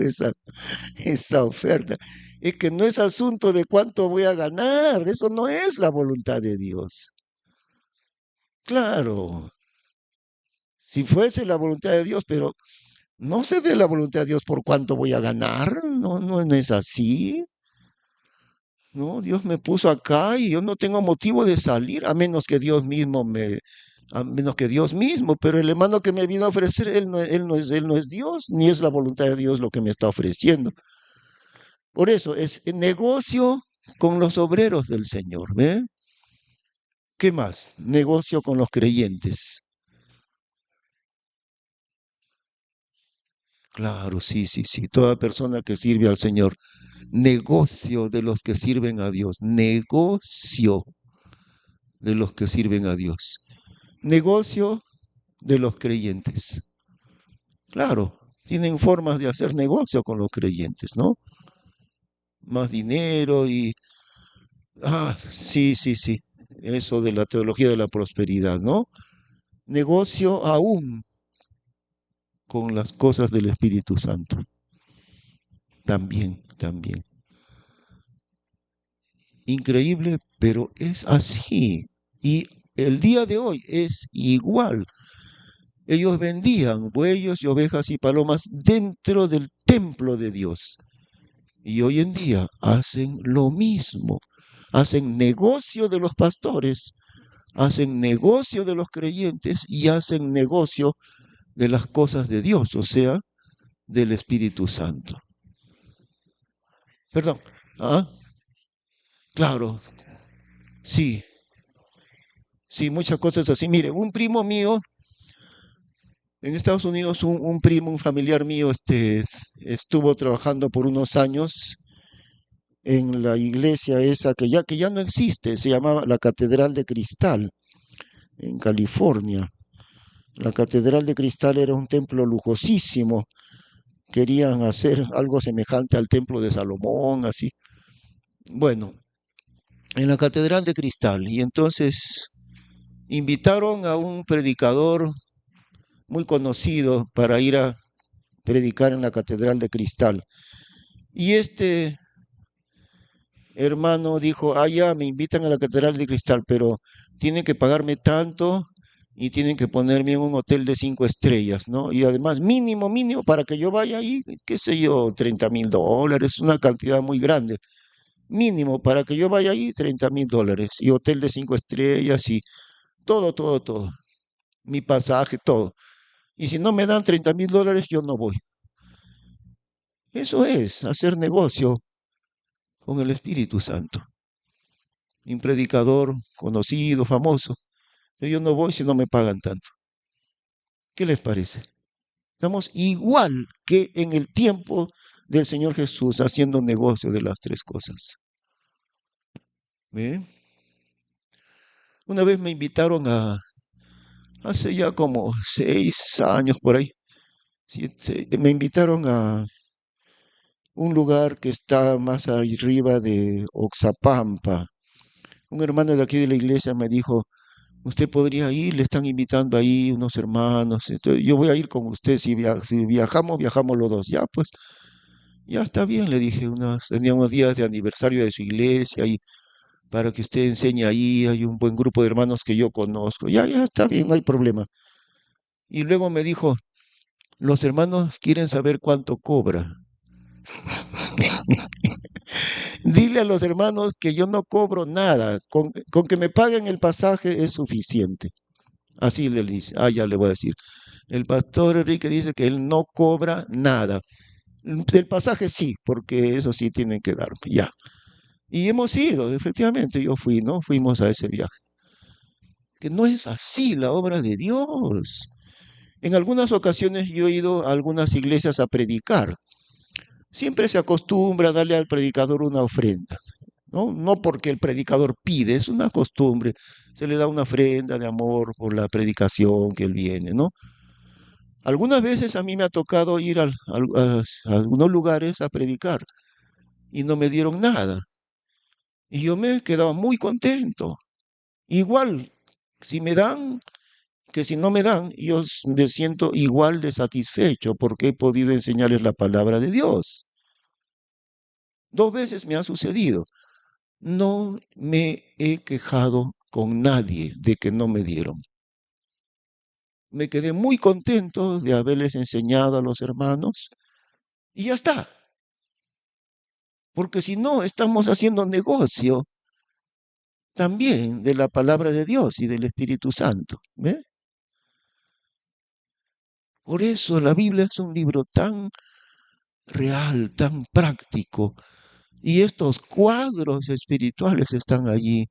esa oferta. Es que no es asunto de cuánto voy a ganar, eso no es la voluntad de Dios. Claro, si fuese la voluntad de Dios, pero no se ve la voluntad de Dios por cuánto voy a ganar, no es así. No, Dios me puso acá y yo no tengo motivo de salir, a menos que Dios mismo, pero el hermano que me vino a ofrecer, él no es Dios, ni es la voluntad de Dios lo que me está ofreciendo. Por eso es negocio con los obreros del Señor, ¿ve? ¿Qué más? Negocio con los creyentes. Claro, sí. Toda persona que sirve al Señor. Negocio de los que sirven a Dios. Negocio de los que sirven a Dios. Negocio de los creyentes. Claro, tienen formas de hacer negocio con los creyentes, ¿no? Más dinero y... Ah, sí. Eso de la teología de la prosperidad, ¿no? Negocio aún con las cosas del Espíritu Santo. También. Increíble, pero es así. Y el día de hoy es igual. Ellos vendían bueyes y ovejas y palomas dentro del templo de Dios. Y hoy en día hacen lo mismo. Hacen negocio de los pastores, hacen negocio de los creyentes y hacen negocio de las cosas de Dios, o sea, del Espíritu Santo. Perdón. Ah, claro, sí, sí, muchas cosas así. Mire, un primo mío en Estados Unidos, un primo, un familiar mío, estuvo trabajando por unos años en la iglesia esa que ya no existe, se llamaba la Catedral de Cristal, en California. La Catedral de Cristal era un templo lujosísimo. Querían hacer algo semejante al templo de Salomón, así. Bueno, en la Catedral de Cristal. Y entonces invitaron a un predicador muy conocido para ir a predicar en la Catedral de Cristal. Y este hermano dijo, ya, me invitan a la Catedral de Cristal, pero tienen que pagarme tanto y tienen que ponerme en un hotel de 5 estrellas, ¿no? Y además, mínimo, para que yo vaya ahí, qué sé yo, $30,000, una cantidad muy grande. Mínimo, para que yo vaya ahí, $30,000. Y hotel de 5 estrellas y todo, todo, todo. Mi pasaje, todo. Y si no me dan $30,000, yo no voy. Eso es hacer negocio con el Espíritu Santo. Un predicador conocido, famoso. Yo no voy si no me pagan tanto. ¿Qué les parece? Estamos igual que en el tiempo del Señor Jesús haciendo negocio de las tres cosas. ¿Ve? Una vez me invitaron hace ya como 6 años por ahí, me invitaron a un lugar que está más arriba de Oxapampa. Un hermano de aquí de la iglesia me dijo, usted podría ir, le están invitando ahí unos hermanos, entonces yo voy a ir con usted, si viajamos, viajamos los dos. Ya, pues, ya está bien, le dije, tenía unos días de aniversario de su iglesia y para que usted enseñe ahí, hay un buen grupo de hermanos que yo conozco. Ya, ya está bien, no hay problema. Y luego me dijo, los hermanos quieren saber cuánto cobra. Dile a los hermanos que yo no cobro nada, con que me paguen el pasaje es suficiente. Así le dice, ya le voy a decir. El pastor Enrique dice que él no cobra nada. El pasaje sí, porque eso sí tienen que darme, ya. Y hemos ido, efectivamente, yo fui, ¿no? Fuimos a ese viaje. Que no es así la obra de Dios. En algunas ocasiones yo he ido a algunas iglesias a predicar. Siempre se acostumbra a darle al predicador una ofrenda, ¿no? No porque el predicador pide, es una costumbre. Se le da una ofrenda de amor por la predicación que él viene, ¿no? Algunas veces a mí me ha tocado ir a algunos lugares a predicar y no me dieron nada. Y yo me he quedado muy contento. Igual, si me dan, que si no me dan, me siento igual de satisfecho porque he podido enseñarles la palabra de Dios. 2 veces me ha sucedido. No me he quejado con nadie de que no me dieron. Me quedé muy contento de haberles enseñado a los hermanos y ya está. Porque si no, estamos haciendo negocio también de la palabra de Dios y del Espíritu Santo. ¿Ve? Por eso la Biblia es un libro tan real, tan práctico. Y estos cuadros espirituales están allí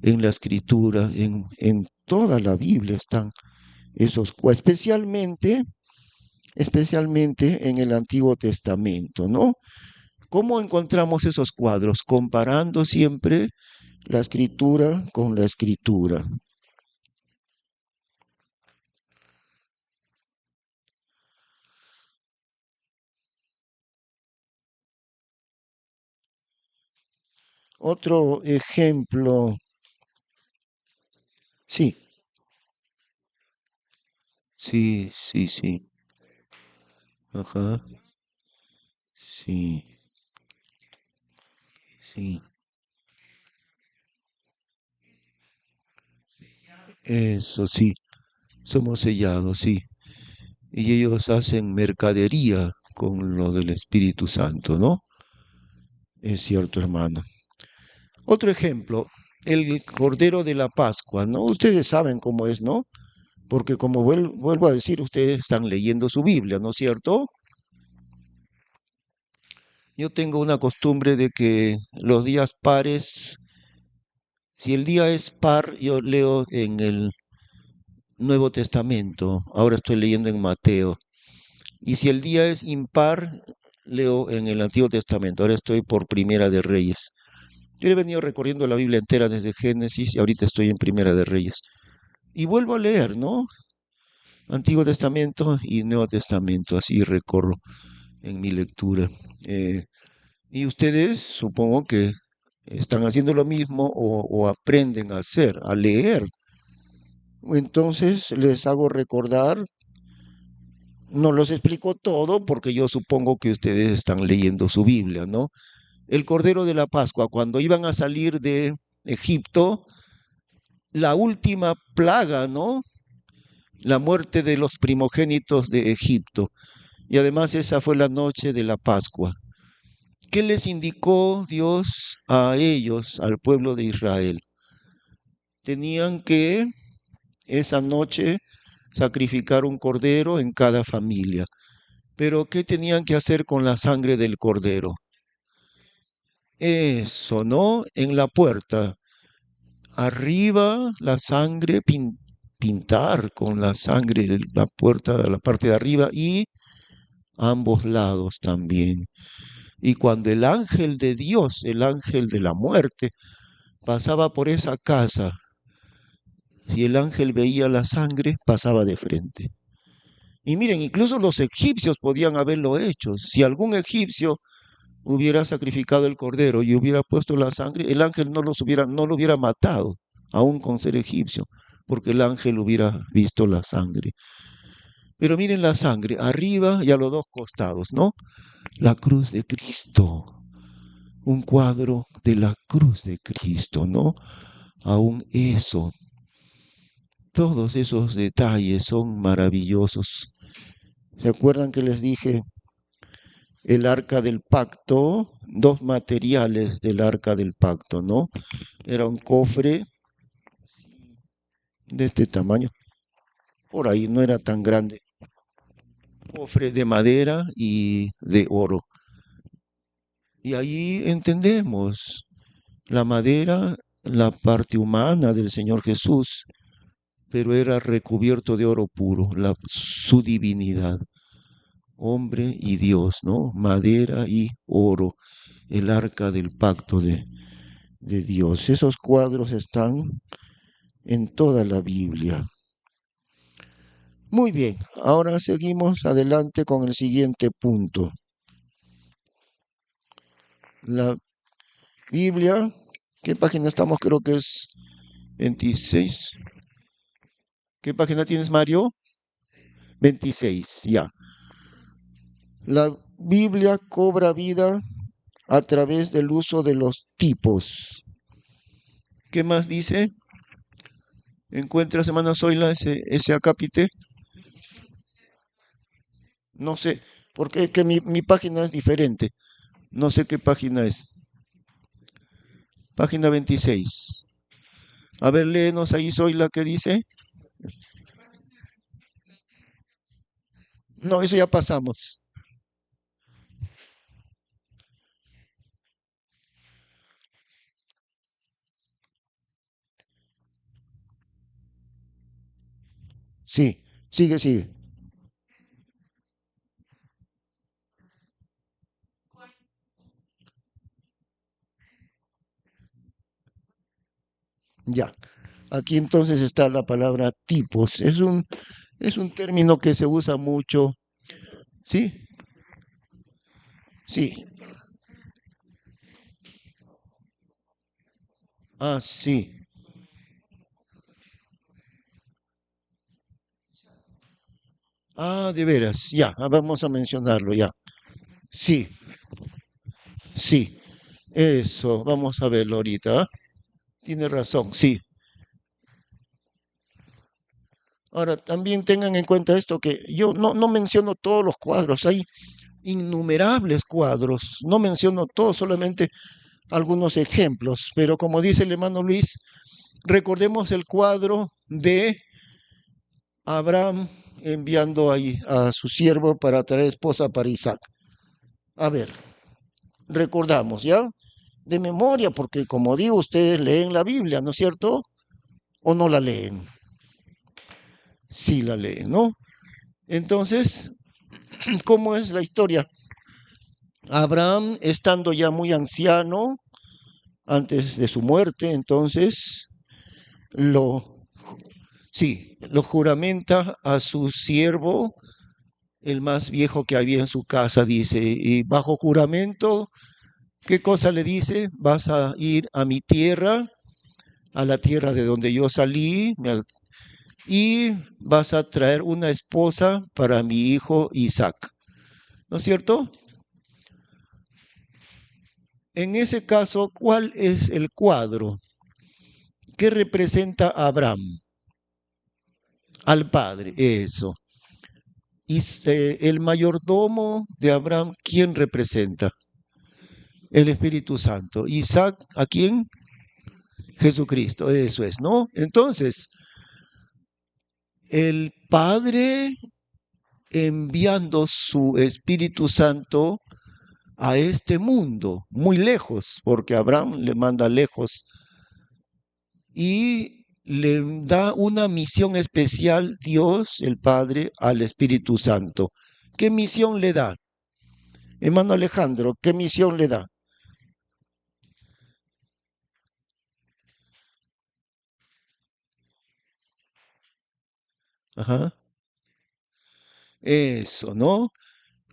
en la escritura, en toda la Biblia están esos cuadros, especialmente en el Antiguo Testamento, ¿no? ¿Cómo encontramos esos cuadros? Comparando siempre la escritura con la escritura. Otro ejemplo, sí, sí, sí, sí, ajá, sí, sí, eso sí, somos sellados, sí. Y ellos hacen mercadería con lo del Espíritu Santo, ¿no? Es cierto, hermano. Otro ejemplo, el Cordero de la Pascua, ¿no? Ustedes saben cómo es, ¿no? Porque como vuelvo a decir, ustedes están leyendo su Biblia, ¿no es cierto? Yo tengo una costumbre de que los días pares, si el día es par, yo leo en el Nuevo Testamento, ahora estoy leyendo en Mateo. Y si el día es impar, leo en el Antiguo Testamento, ahora estoy por Primera de Reyes. Yo he venido recorriendo la Biblia entera desde Génesis y ahorita estoy en Primera de Reyes. Y vuelvo a leer, ¿no? Antiguo Testamento y Nuevo Testamento, así recorro en mi lectura. Eh, y ustedes supongo que están haciendo lo mismo o aprenden a hacer, a leer. Entonces les hago recordar, no los explico todo porque yo supongo que ustedes están leyendo su Biblia, ¿no? El Cordero de la Pascua, cuando iban a salir de Egipto, la última plaga, ¿no? La muerte de los primogénitos de Egipto. Y además esa fue la noche de la Pascua. ¿Qué les indicó Dios a ellos, al pueblo de Israel? Tenían que esa noche sacrificar un cordero en cada familia. Pero ¿qué tenían que hacer con la sangre del cordero? Eso, ¿no? En la puerta. Arriba la sangre, pintar con la sangre la puerta, la parte de arriba y ambos lados también. Y cuando el ángel de Dios, el ángel de la muerte, pasaba por esa casa, si el ángel veía la sangre, pasaba de frente. Y miren, incluso los egipcios podían haberlo hecho. Si algún egipcio hubiera sacrificado el cordero y hubiera puesto la sangre, el ángel no lo hubiera matado, aún con ser egipcio, porque el ángel hubiera visto la sangre. Pero miren la sangre, arriba y a los dos costados, ¿no? La cruz de Cristo, un cuadro de la cruz de Cristo, ¿no? Aún eso, todos esos detalles son maravillosos. ¿Se acuerdan que les dije el arca del pacto? Dos materiales del arca del pacto, ¿no? Era un cofre de este tamaño, por ahí no era tan grande, cofre de madera y de oro. Y ahí entendemos la madera, la parte humana del Señor Jesús, pero era recubierto de oro puro, su divinidad, hombre y Dios, ¿no? Madera y oro, el arca del pacto de Dios. Esos cuadros están en toda la Biblia. Muy bien, ahora seguimos adelante con el siguiente punto. La Biblia, ¿qué página estamos? Creo que es 26. ¿Qué página tienes, Mario? 26, ya. La Biblia cobra vida a través del uso de los tipos. ¿Qué más dice? ¿Encuentras, hermana Zoila, ese acápite? No sé, porque es que mi página es diferente. No sé qué página es. Página 26. A ver, léenos ahí, Zoila, ¿qué dice? No, eso ya pasamos. Sí, sigue. Ya. Aquí entonces está la palabra tipos. Es un término que se usa mucho. ¿Sí? Sí. Ah, sí. Ah, de veras. Ya, vamos a mencionarlo ya. Sí, sí. Eso, vamos a verlo ahorita. ¿Ah? Tiene razón, sí. Ahora, también tengan en cuenta esto que yo no menciono todos los cuadros, hay innumerables cuadros, no menciono todos, solamente algunos ejemplos, pero como dice el hermano Luis, recordemos el cuadro de Abraham enviando ahí a su siervo para traer esposa para Isaac. A ver, recordamos, ¿ya? De memoria, porque como digo, ustedes leen la Biblia, ¿no es cierto? ¿O no la leen? Sí la leen, ¿no? Entonces, ¿cómo es la historia? Abraham, estando ya muy anciano, antes de su muerte, entonces lo, sí, lo juramenta a su siervo, el más viejo que había en su casa, dice, y bajo juramento, ¿qué cosa le dice? Vas a ir a mi tierra, a la tierra de donde yo salí, y vas a traer una esposa para mi hijo Isaac. ¿No es cierto? En ese caso, ¿cuál es el cuadro? ¿Qué representa a Abraham? Al padre, eso. Y el mayordomo de Abraham, ¿quién representa? El Espíritu Santo. Isaac, ¿a quién? Jesucristo, eso es, ¿no? Entonces, el Padre enviando su Espíritu Santo a este mundo, muy lejos, porque Abraham le manda lejos y le da una misión especial Dios, el Padre, al Espíritu Santo. ¿Qué misión le da? Hermano Alejandro, ¿qué misión le da? Ajá. Eso, ¿no?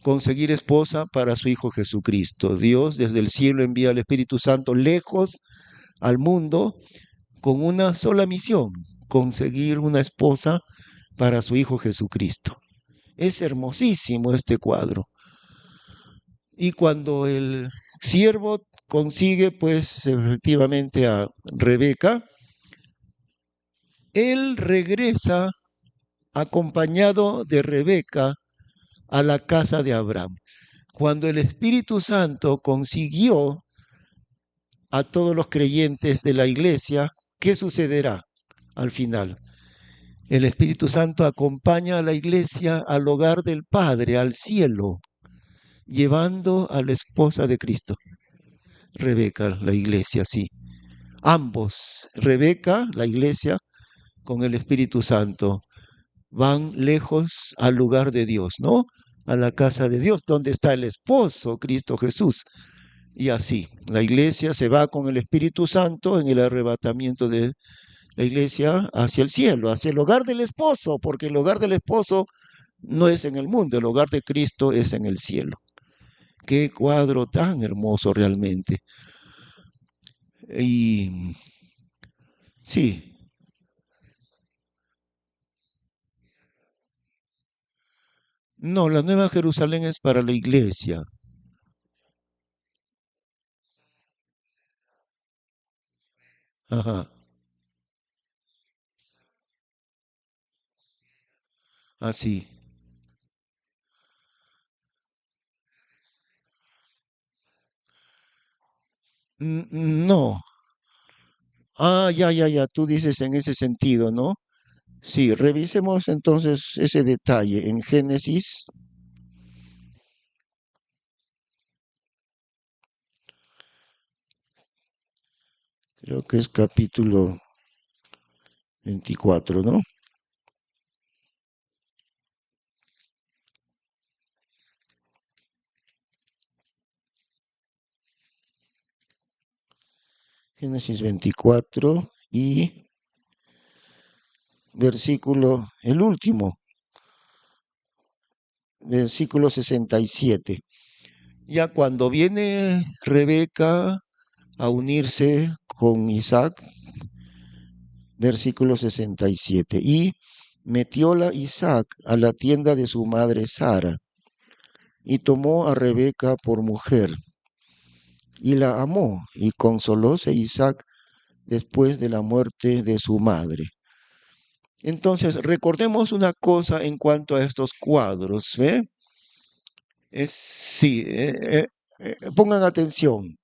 Conseguir esposa para su Hijo Jesucristo. Dios desde el cielo envía al Espíritu Santo lejos al mundo con una sola misión, conseguir una esposa para su Hijo Jesucristo. Es hermosísimo este cuadro. Y cuando el siervo consigue pues efectivamente a Rebeca, él regresa acompañado de Rebeca a la casa de Abraham. Cuando el Espíritu Santo consiguió a todos los creyentes de la iglesia, ¿qué sucederá al final? El Espíritu Santo acompaña a la iglesia al hogar del Padre, al cielo, llevando a la esposa de Cristo. Rebeca, la iglesia, sí. Ambos, Rebeca, la iglesia, con el Espíritu Santo, van lejos al lugar de Dios, ¿no? A la casa de Dios, donde está el esposo, Cristo Jesús. Y así, la iglesia se va con el Espíritu Santo en el arrebatamiento de la iglesia hacia el cielo, hacia el hogar del esposo, porque el hogar del esposo no es en el mundo, el hogar de Cristo es en el cielo. Qué cuadro tan hermoso realmente. Y sí, no, la Nueva Jerusalén es para la iglesia. Ajá, así. No. Ah, ya, tú dices en ese sentido, ¿no? Sí, revisemos entonces ese detalle en Génesis, creo que es capítulo 24, ¿no? Génesis 24 y versículo, el último, versículo 67. Ya cuando viene Rebeca a unirse con Isaac, versículo 67. Y metióla Isaac a la tienda de su madre Sara, y tomó a Rebeca por mujer, y la amó, y consolóse Isaac después de la muerte de su madre. Entonces, recordemos una cosa en cuanto a estos cuadros, ¿ve? Sí, pongan atención.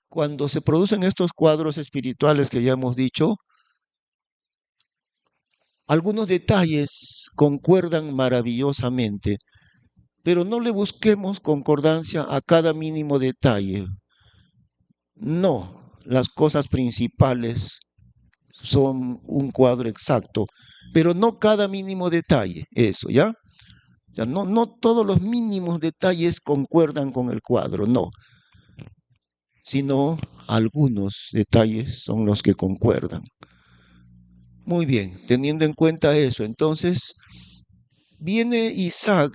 Cuando se producen estos cuadros espirituales que ya hemos dicho, algunos detalles concuerdan maravillosamente, pero no le busquemos concordancia a cada mínimo detalle. No, las cosas principales son un cuadro exacto, pero no cada mínimo detalle, eso, ¿ya? Ya no todos los mínimos detalles concuerdan con el cuadro, no, sino algunos detalles son los que concuerdan. Muy bien, teniendo en cuenta eso, entonces viene Isaac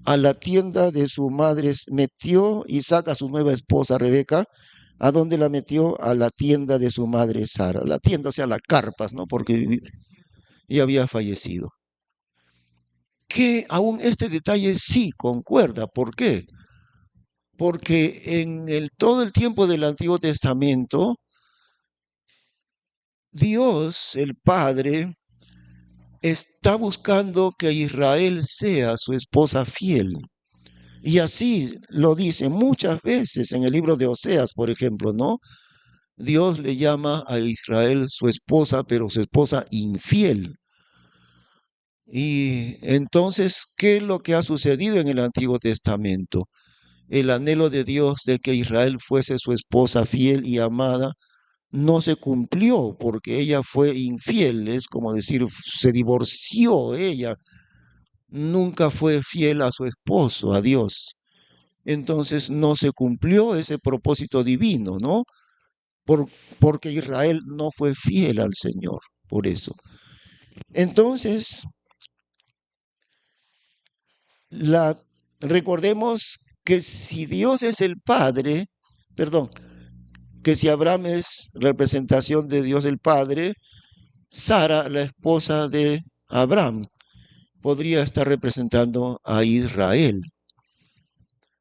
a la tienda de su madre, metió Isaac a su nueva esposa Rebeca, a donde la metió a la tienda de su madre Sara, la tienda, o sea, las carpas, ¿no? Porque ya había fallecido. Que aún este detalle sí concuerda, ¿por qué? Porque en todo el tiempo del Antiguo Testamento, Dios, el Padre, está buscando que Israel sea su esposa fiel. Y así lo dice muchas veces en el libro de Oseas, por ejemplo, ¿no? Dios le llama a Israel su esposa, pero su esposa infiel. Y entonces, ¿qué es lo que ha sucedido en el Antiguo Testamento? El anhelo de Dios de que Israel fuese su esposa fiel y amada no se cumplió porque ella fue infiel, es como decir, se divorció ella, nunca fue fiel a su esposo, a Dios. Entonces no se cumplió ese propósito divino, ¿no? Por, porque Israel no fue fiel al Señor, por eso. Entonces, la, recordemos que si Dios es el Padre, perdón, que si Abraham es representación de Dios el Padre, Sara, la esposa de Abraham, podría estar representando a Israel.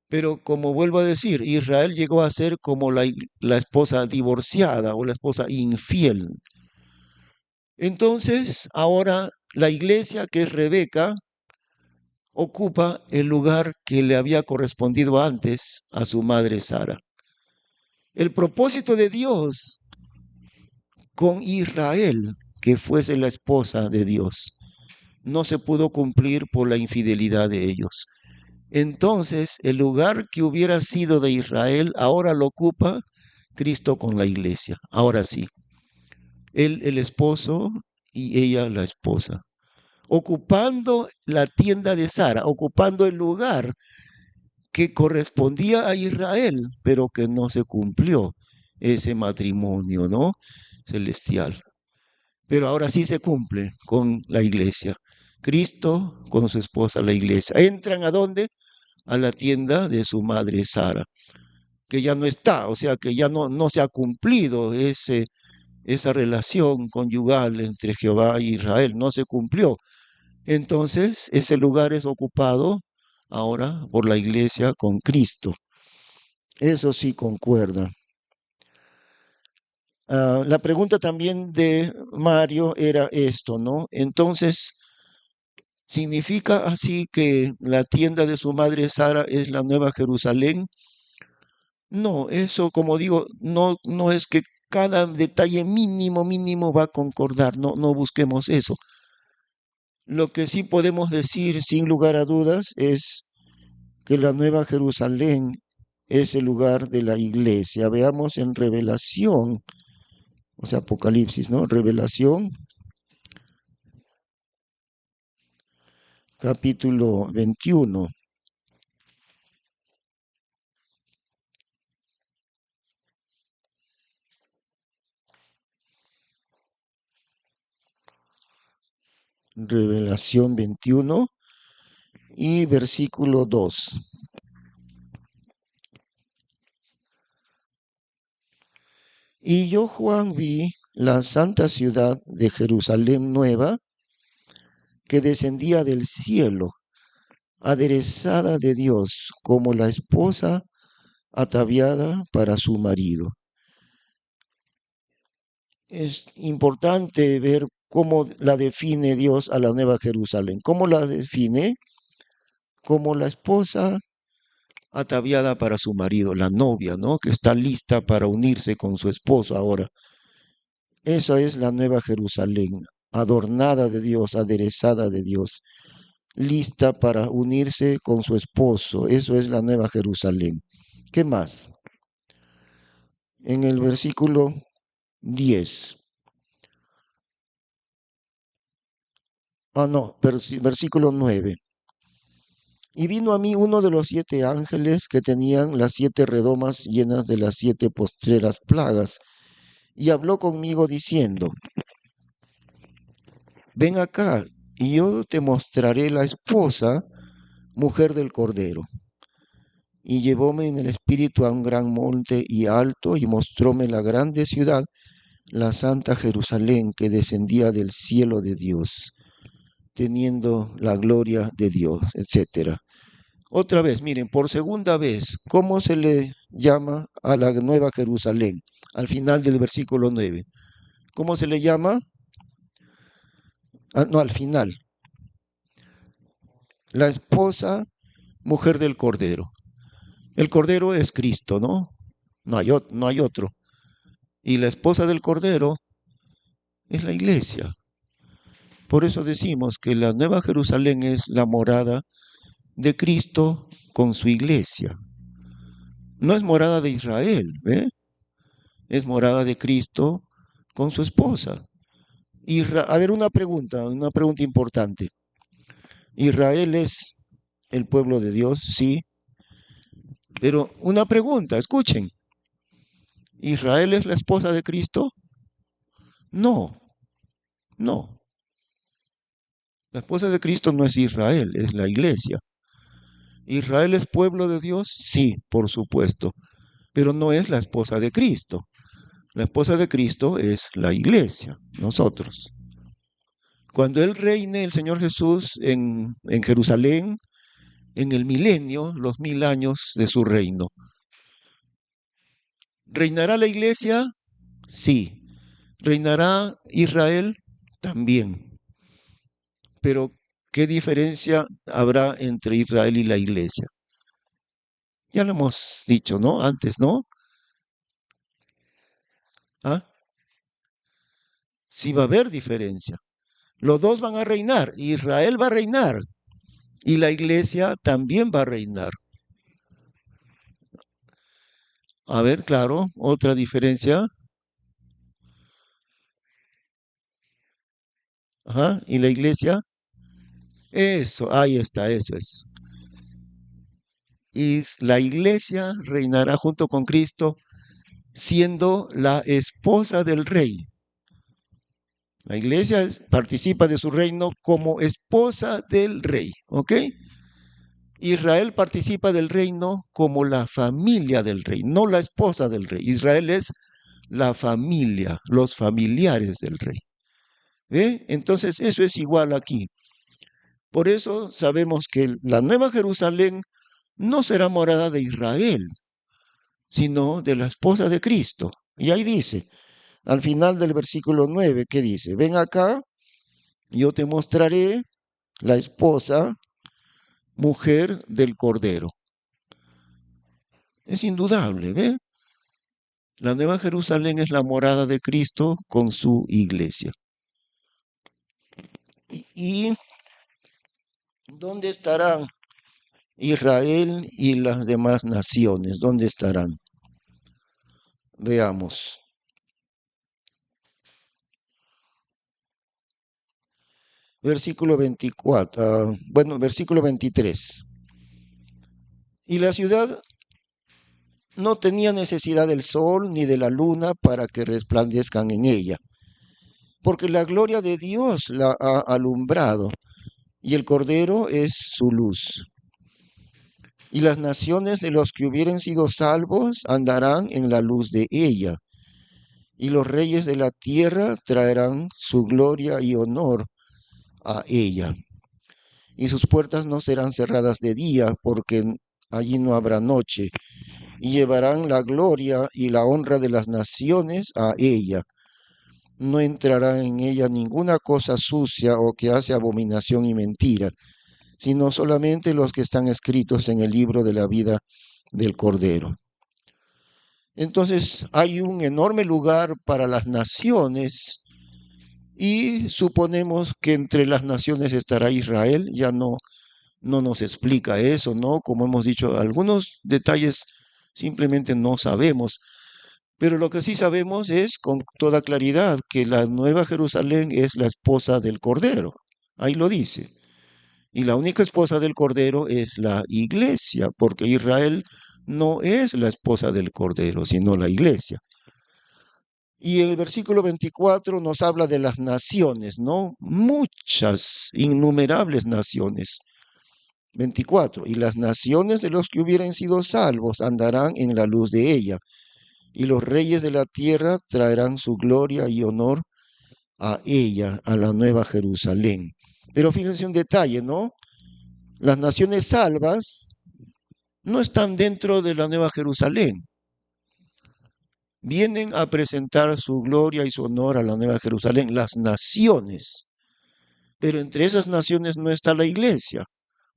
Pero como vuelvo a decir, Israel llegó a ser como la esposa divorciada o la esposa infiel. Entonces, ahora la iglesia, que es Rebeca, ocupa el lugar que le había correspondido antes a su madre Sara. El propósito de Dios con Israel, que fuese la esposa de Dios, no se pudo cumplir por la infidelidad de ellos. Entonces, el lugar que hubiera sido de Israel, ahora lo ocupa Cristo con la iglesia. Ahora sí, él el esposo y ella la esposa, ocupando la tienda de Sara, ocupando el lugar que correspondía a Israel, pero que no se cumplió ese matrimonio, ¿no? Celestial. Pero ahora sí se cumple con la iglesia. Cristo con su esposa, la iglesia. ¿Entran a dónde? A la tienda de su madre Sara, que ya no está, o sea que ya no se ha cumplido esa relación conyugal entre Jehová e Israel, no se cumplió. Entonces, ese lugar es ocupado ahora por la iglesia con Cristo. Eso sí concuerda. La pregunta también de Mario era esto, ¿no? Entonces, ¿significa así que la tienda de su madre Sara es la Nueva Jerusalén? No, eso, como digo, no es que cada detalle mínimo va a concordar, no busquemos eso. Lo que sí podemos decir sin lugar a dudas es que la Nueva Jerusalén es el lugar de la iglesia. Veamos en Revelación, o sea, Apocalipsis, ¿no? Revelación, capítulo 21. Revelación 21 y versículo 2. Y yo, Juan, vi la santa ciudad de Jerusalén nueva, que descendía del cielo, aderezada de Dios, como la esposa ataviada para su marido. Es importante ver cómo la define Dios a la Nueva Jerusalén. ¿Cómo la define? Como la esposa ataviada para su marido, la novia, ¿no? Que está lista para unirse con su esposo ahora. Esa es la Nueva Jerusalén, adornada de Dios, aderezada de Dios, lista para unirse con su esposo. Eso es la Nueva Jerusalén. ¿Qué más? En el versículo 10. No, versículo 9. Y vino a mí uno de los 7 ángeles que tenían las 7 redomas llenas de las 7 postreras plagas, y habló conmigo diciendo: ven acá, y yo te mostraré la esposa, mujer del Cordero. Y llevóme en el espíritu a un gran monte y alto, y mostróme la grande ciudad, la santa Jerusalén, que descendía del cielo de Dios, teniendo la gloria de Dios, etcétera. Otra vez, miren, por segunda vez, ¿cómo se le llama a la Nueva Jerusalén? Al final del versículo 9. ¿Cómo se le llama? No, al final. La esposa, mujer del Cordero. El Cordero es Cristo, ¿no? No hay otro. Y la esposa del Cordero es la iglesia. Por eso decimos que la Nueva Jerusalén es la morada de Cristo con su iglesia. No es morada de Israel, ¿ve? Es morada de Cristo con su esposa. A ver, una pregunta importante. ¿Israel es el pueblo de Dios? Sí. Pero una pregunta, escuchen. ¿Israel es la esposa de Cristo? No, no. La esposa de Cristo no es Israel, es la iglesia. ¿Israel es pueblo de Dios? Sí, por supuesto, pero no es la esposa de Cristo. La esposa de Cristo es la iglesia, nosotros. Cuando Él reine, el Señor Jesús, en Jerusalén, en el milenio, los 1000 años de su reino. ¿Reinará la iglesia? Sí. ¿Reinará Israel? También. Pero, ¿qué diferencia habrá entre Israel y la iglesia? Ya lo hemos dicho, ¿no? Antes, ¿no? ¿Ah? Sí va a haber diferencia. Los dos van a reinar. Israel va a reinar y la iglesia también va a reinar. A ver, claro, otra diferencia. Ajá, ¿y la iglesia? Eso, ahí está, eso es. Y la iglesia reinará junto con Cristo siendo la esposa del rey. La iglesia participa de su reino como esposa del rey, ¿ok? Israel participa del reino como la familia del rey, no la esposa del rey. Israel es la familia, los familiares del rey. ¿Ve? Entonces eso es igual aquí. Por eso sabemos que la Nueva Jerusalén no será morada de Israel, sino de la esposa de Cristo. Y ahí dice, al final del versículo 9, ¿qué dice? Ven acá, yo te mostraré la esposa, mujer del Cordero. Es indudable, ¿ve? La Nueva Jerusalén es la morada de Cristo con su iglesia. ¿Y dónde estarán Israel y las demás naciones? ¿Dónde estarán? Veamos. Versículo 24, versículo 23. Y la ciudad no tenía necesidad del sol ni de la luna para que resplandezcan en ella, porque la gloria de Dios la ha alumbrado, y el Cordero es su luz. Y las naciones de los que hubieren sido salvos andarán en la luz de ella, y los reyes de la tierra traerán su gloria y honor a ella. Y sus puertas no serán cerradas de día, porque allí no habrá noche, y llevarán la gloria y la honra de las naciones a ella. No entrará en ella ninguna cosa sucia o que hace abominación y mentira, sino solamente los que están escritos en el libro de la vida del Cordero. Entonces hay un enorme lugar para las naciones y suponemos que entre las naciones estará Israel. Ya no nos explica eso, ¿no? Como hemos dicho, algunos detalles simplemente no sabemos. Pero lo que sí sabemos es con toda claridad que la Nueva Jerusalén es la esposa del Cordero. Ahí lo dice. Y la única esposa del Cordero es la iglesia, porque Israel no es la esposa del Cordero, sino la iglesia. Y el versículo 24 nos habla de las naciones, ¿no? Muchas, innumerables naciones. 24. Y las naciones de los que hubieren sido salvos andarán en la luz de ella, y los reyes de la tierra traerán su gloria y honor a ella, a la Nueva Jerusalén. Pero fíjense un detalle, ¿no? Las naciones salvas no están dentro de la Nueva Jerusalén. Vienen a presentar su gloria y su honor a la Nueva Jerusalén, las naciones. Pero entre esas naciones no está la iglesia.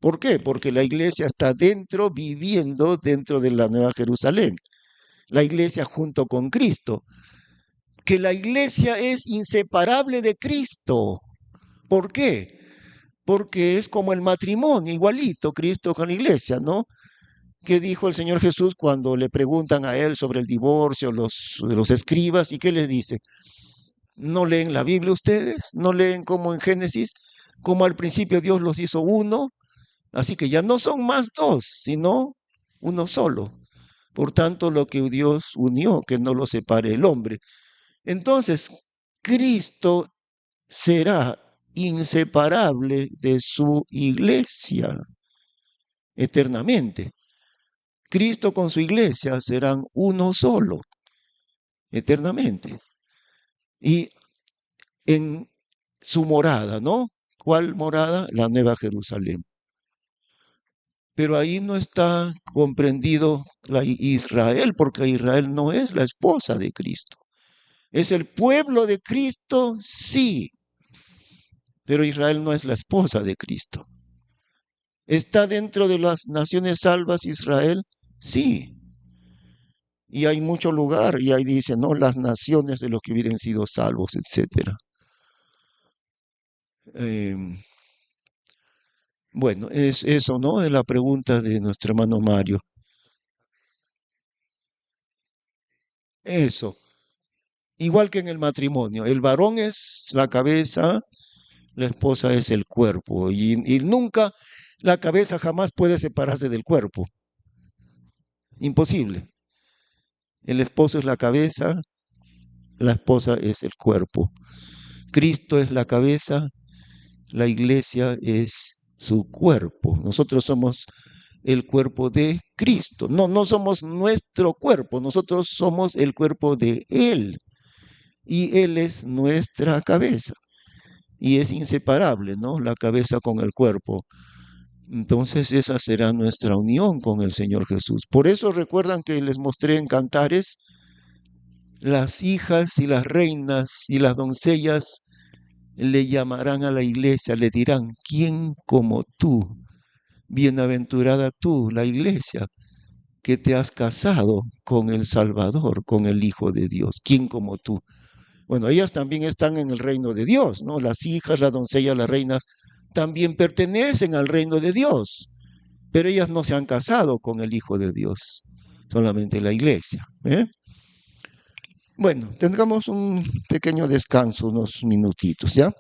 ¿Por qué? Porque la iglesia está dentro, viviendo dentro de la Nueva Jerusalén. La iglesia junto con Cristo. Que la iglesia es inseparable de Cristo. ¿Por qué? Porque es como el matrimonio, igualito, Cristo con la iglesia, ¿no? ¿Qué dijo el Señor Jesús cuando le preguntan a él sobre el divorcio, los escribas, y qué les dice? ¿No leen la Biblia ustedes? ¿No leen como en Génesis, como al principio Dios los hizo uno? Así que ya no son más dos, sino uno solo. Por tanto, lo que Dios unió, que no lo separe el hombre. Entonces, Cristo será inseparable de su iglesia eternamente. Cristo con su iglesia serán uno solo eternamente. Y en su morada, ¿no? ¿Cuál morada? La Nueva Jerusalén. Pero ahí no está comprendido la Israel, porque Israel no es la esposa de Cristo. ¿Es el pueblo de Cristo? Sí, pero Israel no es la esposa de Cristo. ¿Está dentro de las naciones salvas Israel? Sí. Y hay mucho lugar, y ahí dice, ¿no? Las naciones de los que hubieran sido salvos, etcétera. Eh, bueno, es eso, ¿no? Es la pregunta de nuestro hermano Mario. Eso. Igual que en el matrimonio, el varón es la cabeza, la esposa es el cuerpo, y nunca la cabeza jamás puede separarse del cuerpo. Imposible. El esposo es la cabeza, la esposa es el cuerpo. Cristo es la cabeza, la iglesia es su cuerpo. Nosotros somos el cuerpo de Cristo. No, no somos nuestro cuerpo, nosotros somos el cuerpo de Él. Y Él es nuestra cabeza. Y es inseparable, ¿no? La cabeza con el cuerpo. Entonces esa será nuestra unión con el Señor Jesús. Por eso recuerdan que les mostré en Cantares, las hijas y las reinas y las doncellas le llamarán a la iglesia, le dirán, ¿quién como tú? Bienaventurada tú, la iglesia, que te has casado con el Salvador, con el Hijo de Dios. ¿Quién como tú? Bueno, ellas también están en el reino de Dios, ¿no? Las hijas, las doncellas, las reinas también pertenecen al reino de Dios, pero ellas no se han casado con el Hijo de Dios, solamente la iglesia. ¿Eh? Bueno, tengamos un pequeño descanso, unos minutitos, ¿ya?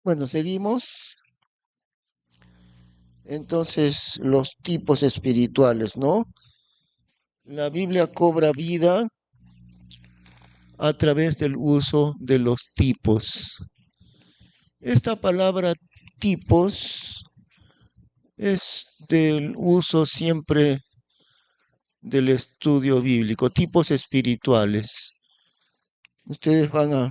Bueno, seguimos. Entonces, los tipos espirituales, ¿no? La Biblia cobra vida a través del uso de los tipos. Esta palabra tipos es del uso siempre del estudio bíblico, tipos espirituales. Ustedes van a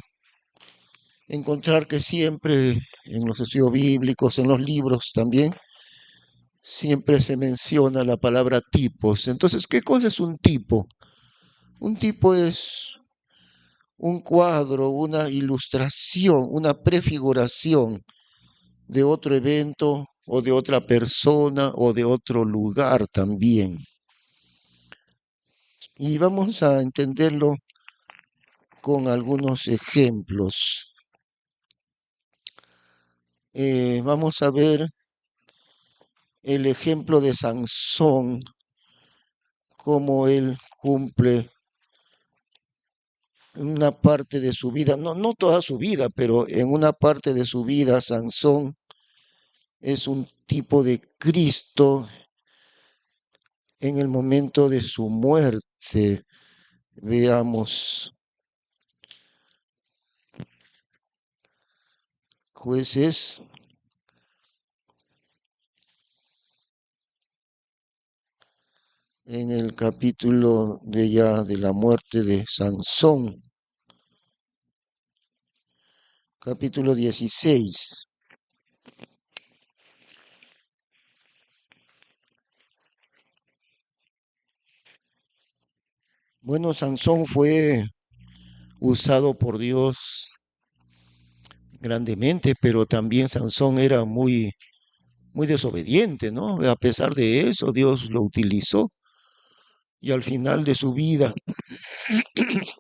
encontrar que siempre en los estudios bíblicos, en los libros también, siempre se menciona la palabra tipos. Entonces, ¿qué cosa es un tipo? Un tipo es un cuadro, una ilustración, una prefiguración de otro evento o de otra persona o de otro lugar también. Y vamos a entenderlo con algunos ejemplos. Vamos a ver el ejemplo de Sansón, cómo él cumple una parte de su vida, no toda su vida, pero en una parte de su vida, Sansón es un tipo de Cristo en el momento de su muerte. Veamos, Jueces, en el capítulo de la muerte de Sansón, capítulo 16. Bueno, Sansón fue usado por Dios grandemente, pero también Sansón era muy desobediente, ¿no? A pesar de eso, Dios lo utilizó y al final de su vida,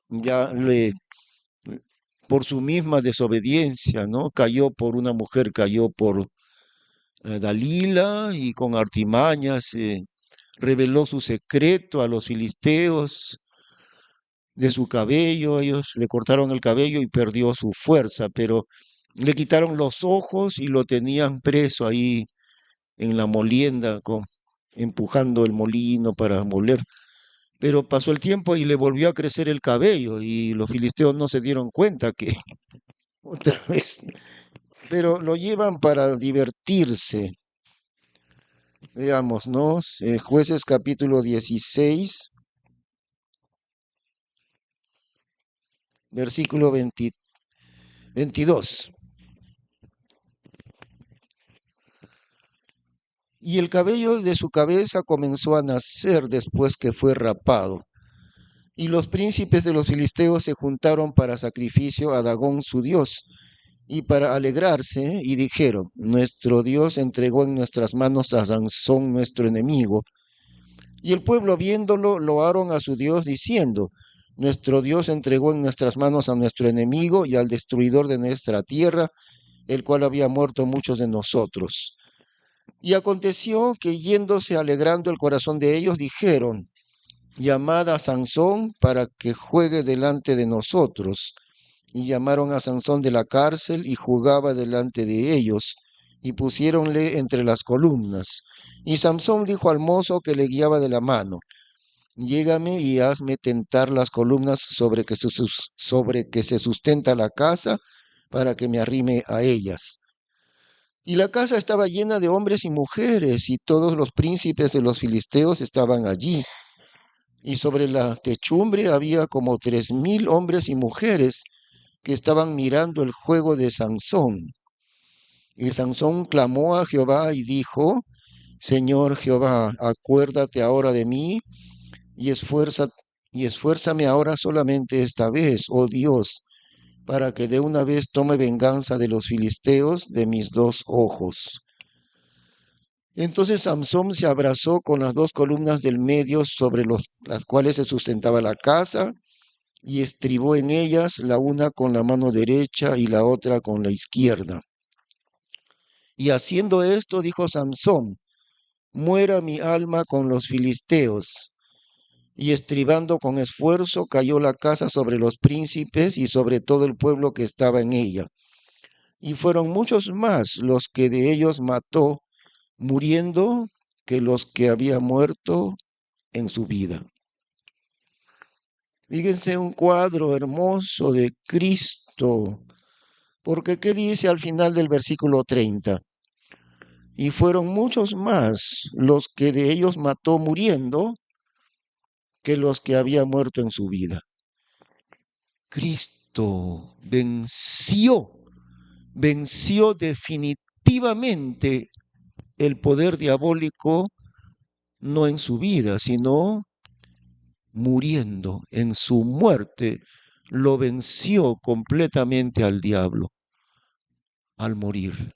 ya por su misma desobediencia, ¿no? Cayó por una mujer, cayó por Dalila y con artimañas reveló su secreto a los filisteos de su cabello. Ellos le cortaron el cabello y perdió su fuerza, pero le quitaron los ojos y lo tenían preso ahí en la molienda, empujando el molino para moler. Pero pasó el tiempo y le volvió a crecer el cabello y los filisteos no se dieron cuenta que otra vez, pero lo llevan para divertirse. Veamos, ¿no? Jueces capítulo 16, versículo 22. Y el cabello de su cabeza comenzó a nacer después que fue rapado. Y los príncipes de los filisteos se juntaron para sacrificio a Dagón su dios, y para alegrarse, y dijeron, nuestro Dios entregó en nuestras manos a Sansón nuestro enemigo. Y el pueblo viéndolo loaron a su Dios diciendo, nuestro Dios entregó en nuestras manos a nuestro enemigo y al destruidor de nuestra tierra, el cual había muerto muchos de nosotros. Y aconteció que yéndose alegrando el corazón de ellos, dijeron, llamad a Sansón para que juegue delante de nosotros. Y llamaron a Sansón de la cárcel y jugaba delante de ellos, y pusiéronle entre las columnas. Y Sansón dijo al mozo que le guiaba de la mano, llégame y hazme tentar las columnas sobre que se sustenta la casa, para que me arrime a ellas. Y la casa estaba llena de hombres y mujeres, y todos los príncipes de los filisteos estaban allí. Y sobre la techumbre había como 3000 hombres y mujeres que estaban mirando el juego de Sansón. Y Sansón clamó a Jehová y dijo, Señor Jehová, acuérdate ahora de mí y esfuérzame ahora solamente esta vez, oh Dios, para que de una vez tome venganza de los filisteos de mis dos ojos. Entonces Samsón se abrazó con las dos columnas del medio sobre las cuales se sustentaba la casa y estribó en ellas, la una con la mano derecha y la otra con la izquierda. Y haciendo esto, dijo Samsón, muera mi alma con los filisteos. Y estribando con esfuerzo, cayó la casa sobre los príncipes y sobre todo el pueblo que estaba en ella. y fueron muchos más los que de ellos mató, muriendo, que los que había muerto en su vida. Fíjense un cuadro hermoso de Cristo, porque ¿qué dice al final del versículo 30? Y fueron muchos más los que de ellos mató muriendo, que los que había muerto en su vida. Cristo venció definitivamente el poder diabólico, no en su vida, sino muriendo en su muerte. Lo venció completamente al diablo al morir.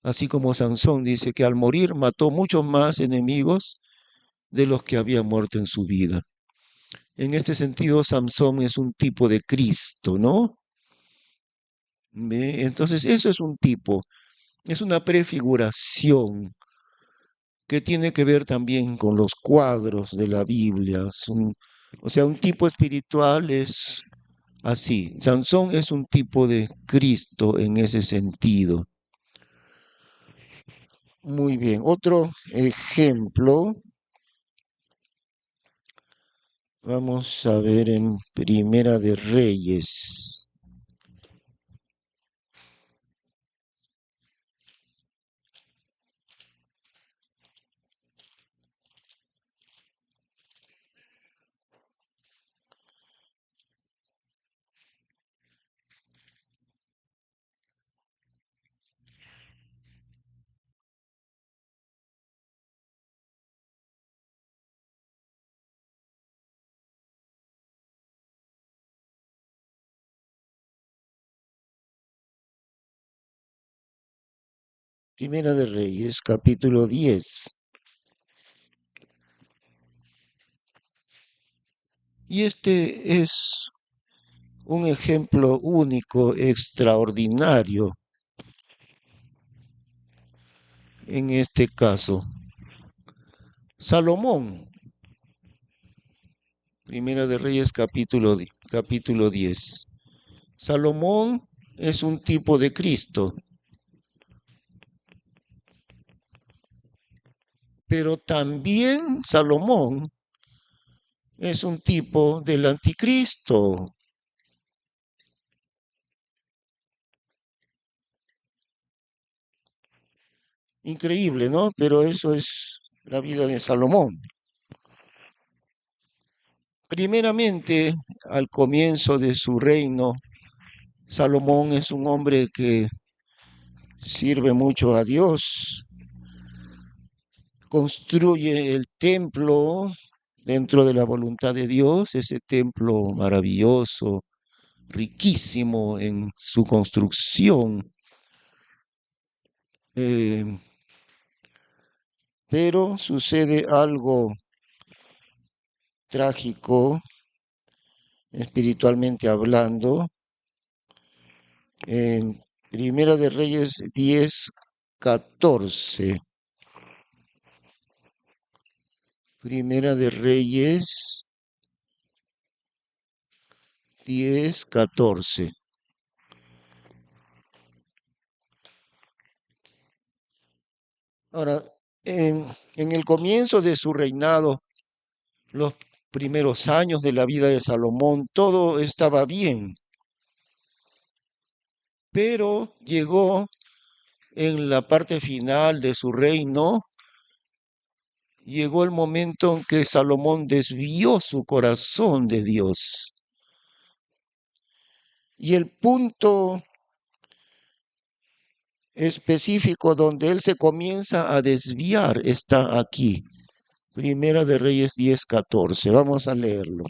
Así como Sansón dice que al morir mató muchos más enemigos de los que había muerto en su vida. En este sentido, Sansón es un tipo de Cristo, ¿no? ¿Ve? Entonces, eso es un tipo, es una prefiguración que tiene que ver también con los cuadros de la Biblia. O sea, un tipo espiritual es así. Sansón es un tipo de Cristo en ese sentido. Muy bien, otro ejemplo. Vamos a ver en Primera de Reyes. Primera de Reyes, capítulo 10. Y este es un ejemplo único, extraordinario en este caso. Salomón, Primera de Reyes, capítulo 10. Salomón es un tipo de Cristo, pero también Salomón es un tipo del anticristo. Increíble, ¿no? Pero eso es la vida de Salomón. Primeramente, al comienzo de su reino, Salomón es un hombre que sirve mucho a Dios, construye el templo dentro de la voluntad de Dios, ese templo maravilloso, riquísimo en su construcción. Eh, pero sucede algo trágico, espiritualmente hablando, en Primera de Reyes 10:14. Primera de Reyes 10:14. Ahora, en el comienzo de su reinado, los primeros años de la vida de Salomón, todo estaba bien, pero llegó en la parte final de su reino, llegó el momento en que Salomón desvió su corazón de Dios. Y el punto específico donde él se comienza a desviar está aquí. Primera de Reyes 10:14. Vamos a leerlo.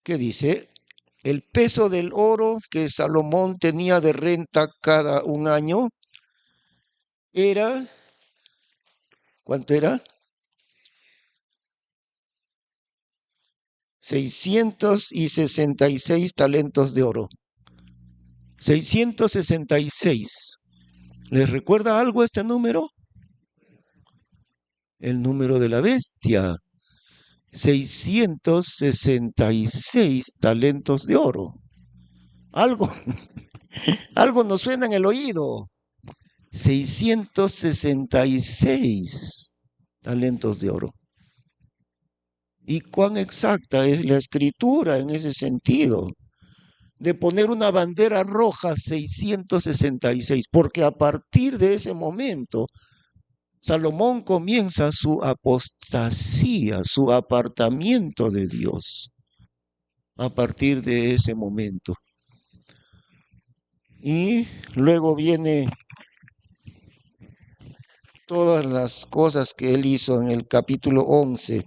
¿Qué dice? El peso del oro que Salomón tenía de renta cada un año era, ¿cuánto era? 666 talentos de oro. 666. ¿Les recuerda algo este número? El número de la bestia. 666 talentos de oro. Algo, algo nos suena en el oído. 666 talentos de oro. ¿Y cuán exacta es la escritura en ese sentido? De poner una bandera roja 666, porque a partir de ese momento Salomón comienza su apostasía, su apartamiento de Dios, a partir de ese momento. Y luego viene todas las cosas que él hizo en el capítulo 11.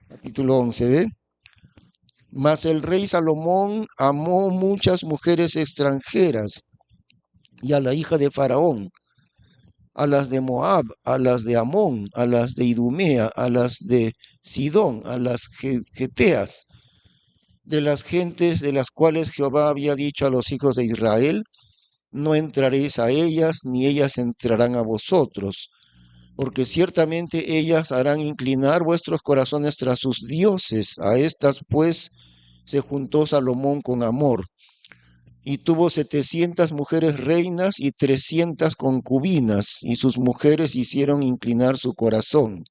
Capítulo 11, ¿ve? Mas el rey Salomón amó muchas mujeres extranjeras y a la hija de Faraón, a las de Moab, a las de Amón, a las de Idumea, a las de Sidón, a las geteas, de las gentes de las cuales Jehová había dicho a los hijos de Israel, no entraréis a ellas, ni ellas entrarán a vosotros, porque ciertamente ellas harán inclinar vuestros corazones tras sus dioses. A estas pues se juntó Salomón con amor, y tuvo 700 mujeres reinas y 300 concubinas, y sus mujeres hicieron inclinar su corazón.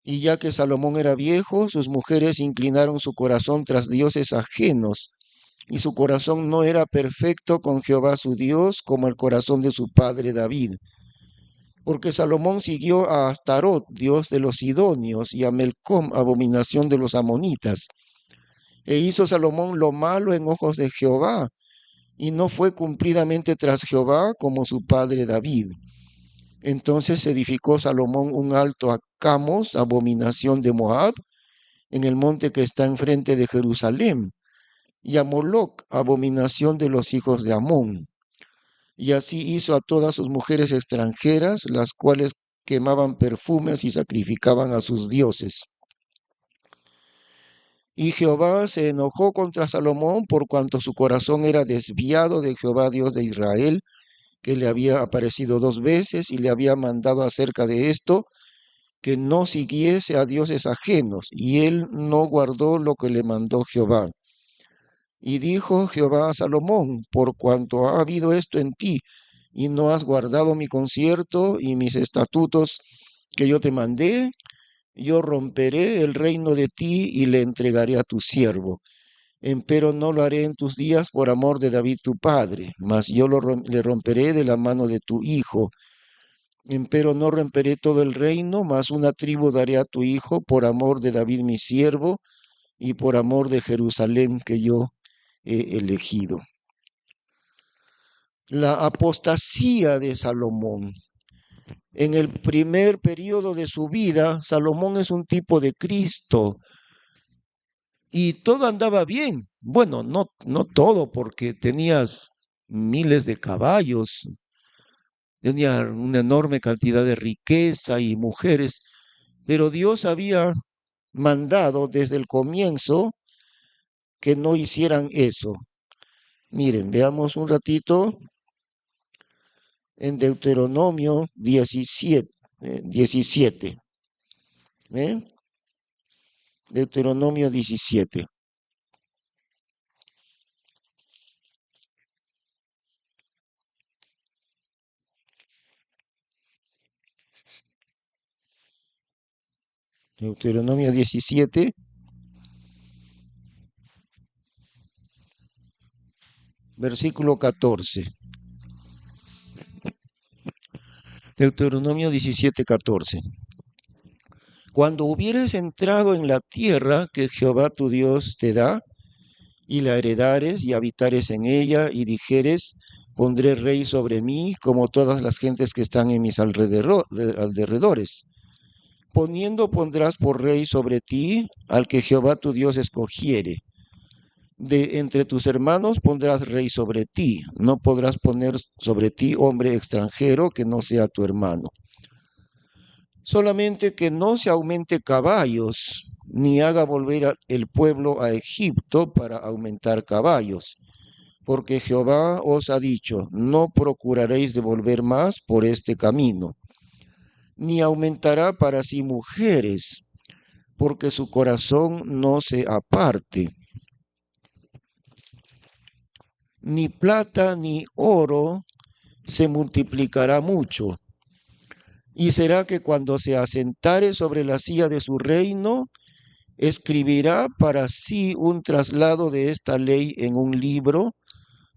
Y ya que Salomón era viejo, sus mujeres inclinaron su corazón tras dioses ajenos, y su corazón no era perfecto con Jehová su Dios, como el corazón de su padre David. Porque Salomón siguió a Astarot, dios de los sidonios, y a Melcom, abominación de los amonitas. E hizo Salomón lo malo en ojos de Jehová, y no fue cumplidamente tras Jehová como su padre David. Entonces edificó Salomón un alto a Camos, abominación de Moab, en el monte que está enfrente de Jerusalén, y a Moloc, abominación de los hijos de Amón. Y así hizo a todas sus mujeres extranjeras, las cuales quemaban perfumes y sacrificaban a sus dioses. Y Jehová se enojó contra Salomón por cuanto su corazón era desviado de Jehová Dios de Israel, que le había aparecido 2 veces y le había mandado acerca de esto, que no siguiese a dioses ajenos, y él no guardó lo que le mandó Jehová. Y dijo Jehová a Salomón, por cuanto ha habido esto en ti, y no has guardado mi concierto y mis estatutos que yo te mandé, yo romperé el reino de ti y le entregaré a tu siervo. Empero no lo haré en tus días por amor de David tu padre, mas yo le romperé de la mano de tu hijo. Empero no romperé todo el reino, mas una tribu daré a tu hijo por amor de David mi siervo y por amor de Jerusalén que yo he elegido. La apostasía de Salomón. En el primer periodo de su vida, Salomón es un tipo de Cristo y todo andaba bien. Bueno, no todo, porque tenía miles de caballos, tenía una enorme cantidad de riqueza y mujeres, pero Dios había mandado desde el comienzo que no hicieran eso. Miren, veamos un ratito en Deuteronomio 17. ¿Eh? Deuteronomio 17. Deuteronomio 17, versículo 14. Deuteronomio 17, 14. Cuando hubieres entrado en la tierra que Jehová tu Dios te da, y la heredares y habitares en ella, y dijeres, pondré rey sobre mí, como todas las gentes que están en mis alrededores. Pondrás por rey sobre ti al que Jehová tu Dios escogiere. De entre tus hermanos pondrás rey sobre ti. No podrás poner sobre ti hombre extranjero que no sea tu hermano. Solamente que no se aumente caballos, ni haga volver el pueblo a Egipto para aumentar caballos. Porque Jehová os ha dicho, no procuraréis devolver más por este camino. Ni aumentará para sí mujeres, porque su corazón no se aparte. Ni plata ni oro se multiplicará mucho. Y será que cuando se asentare sobre la silla de su reino, escribirá para sí un traslado de esta ley en un libro,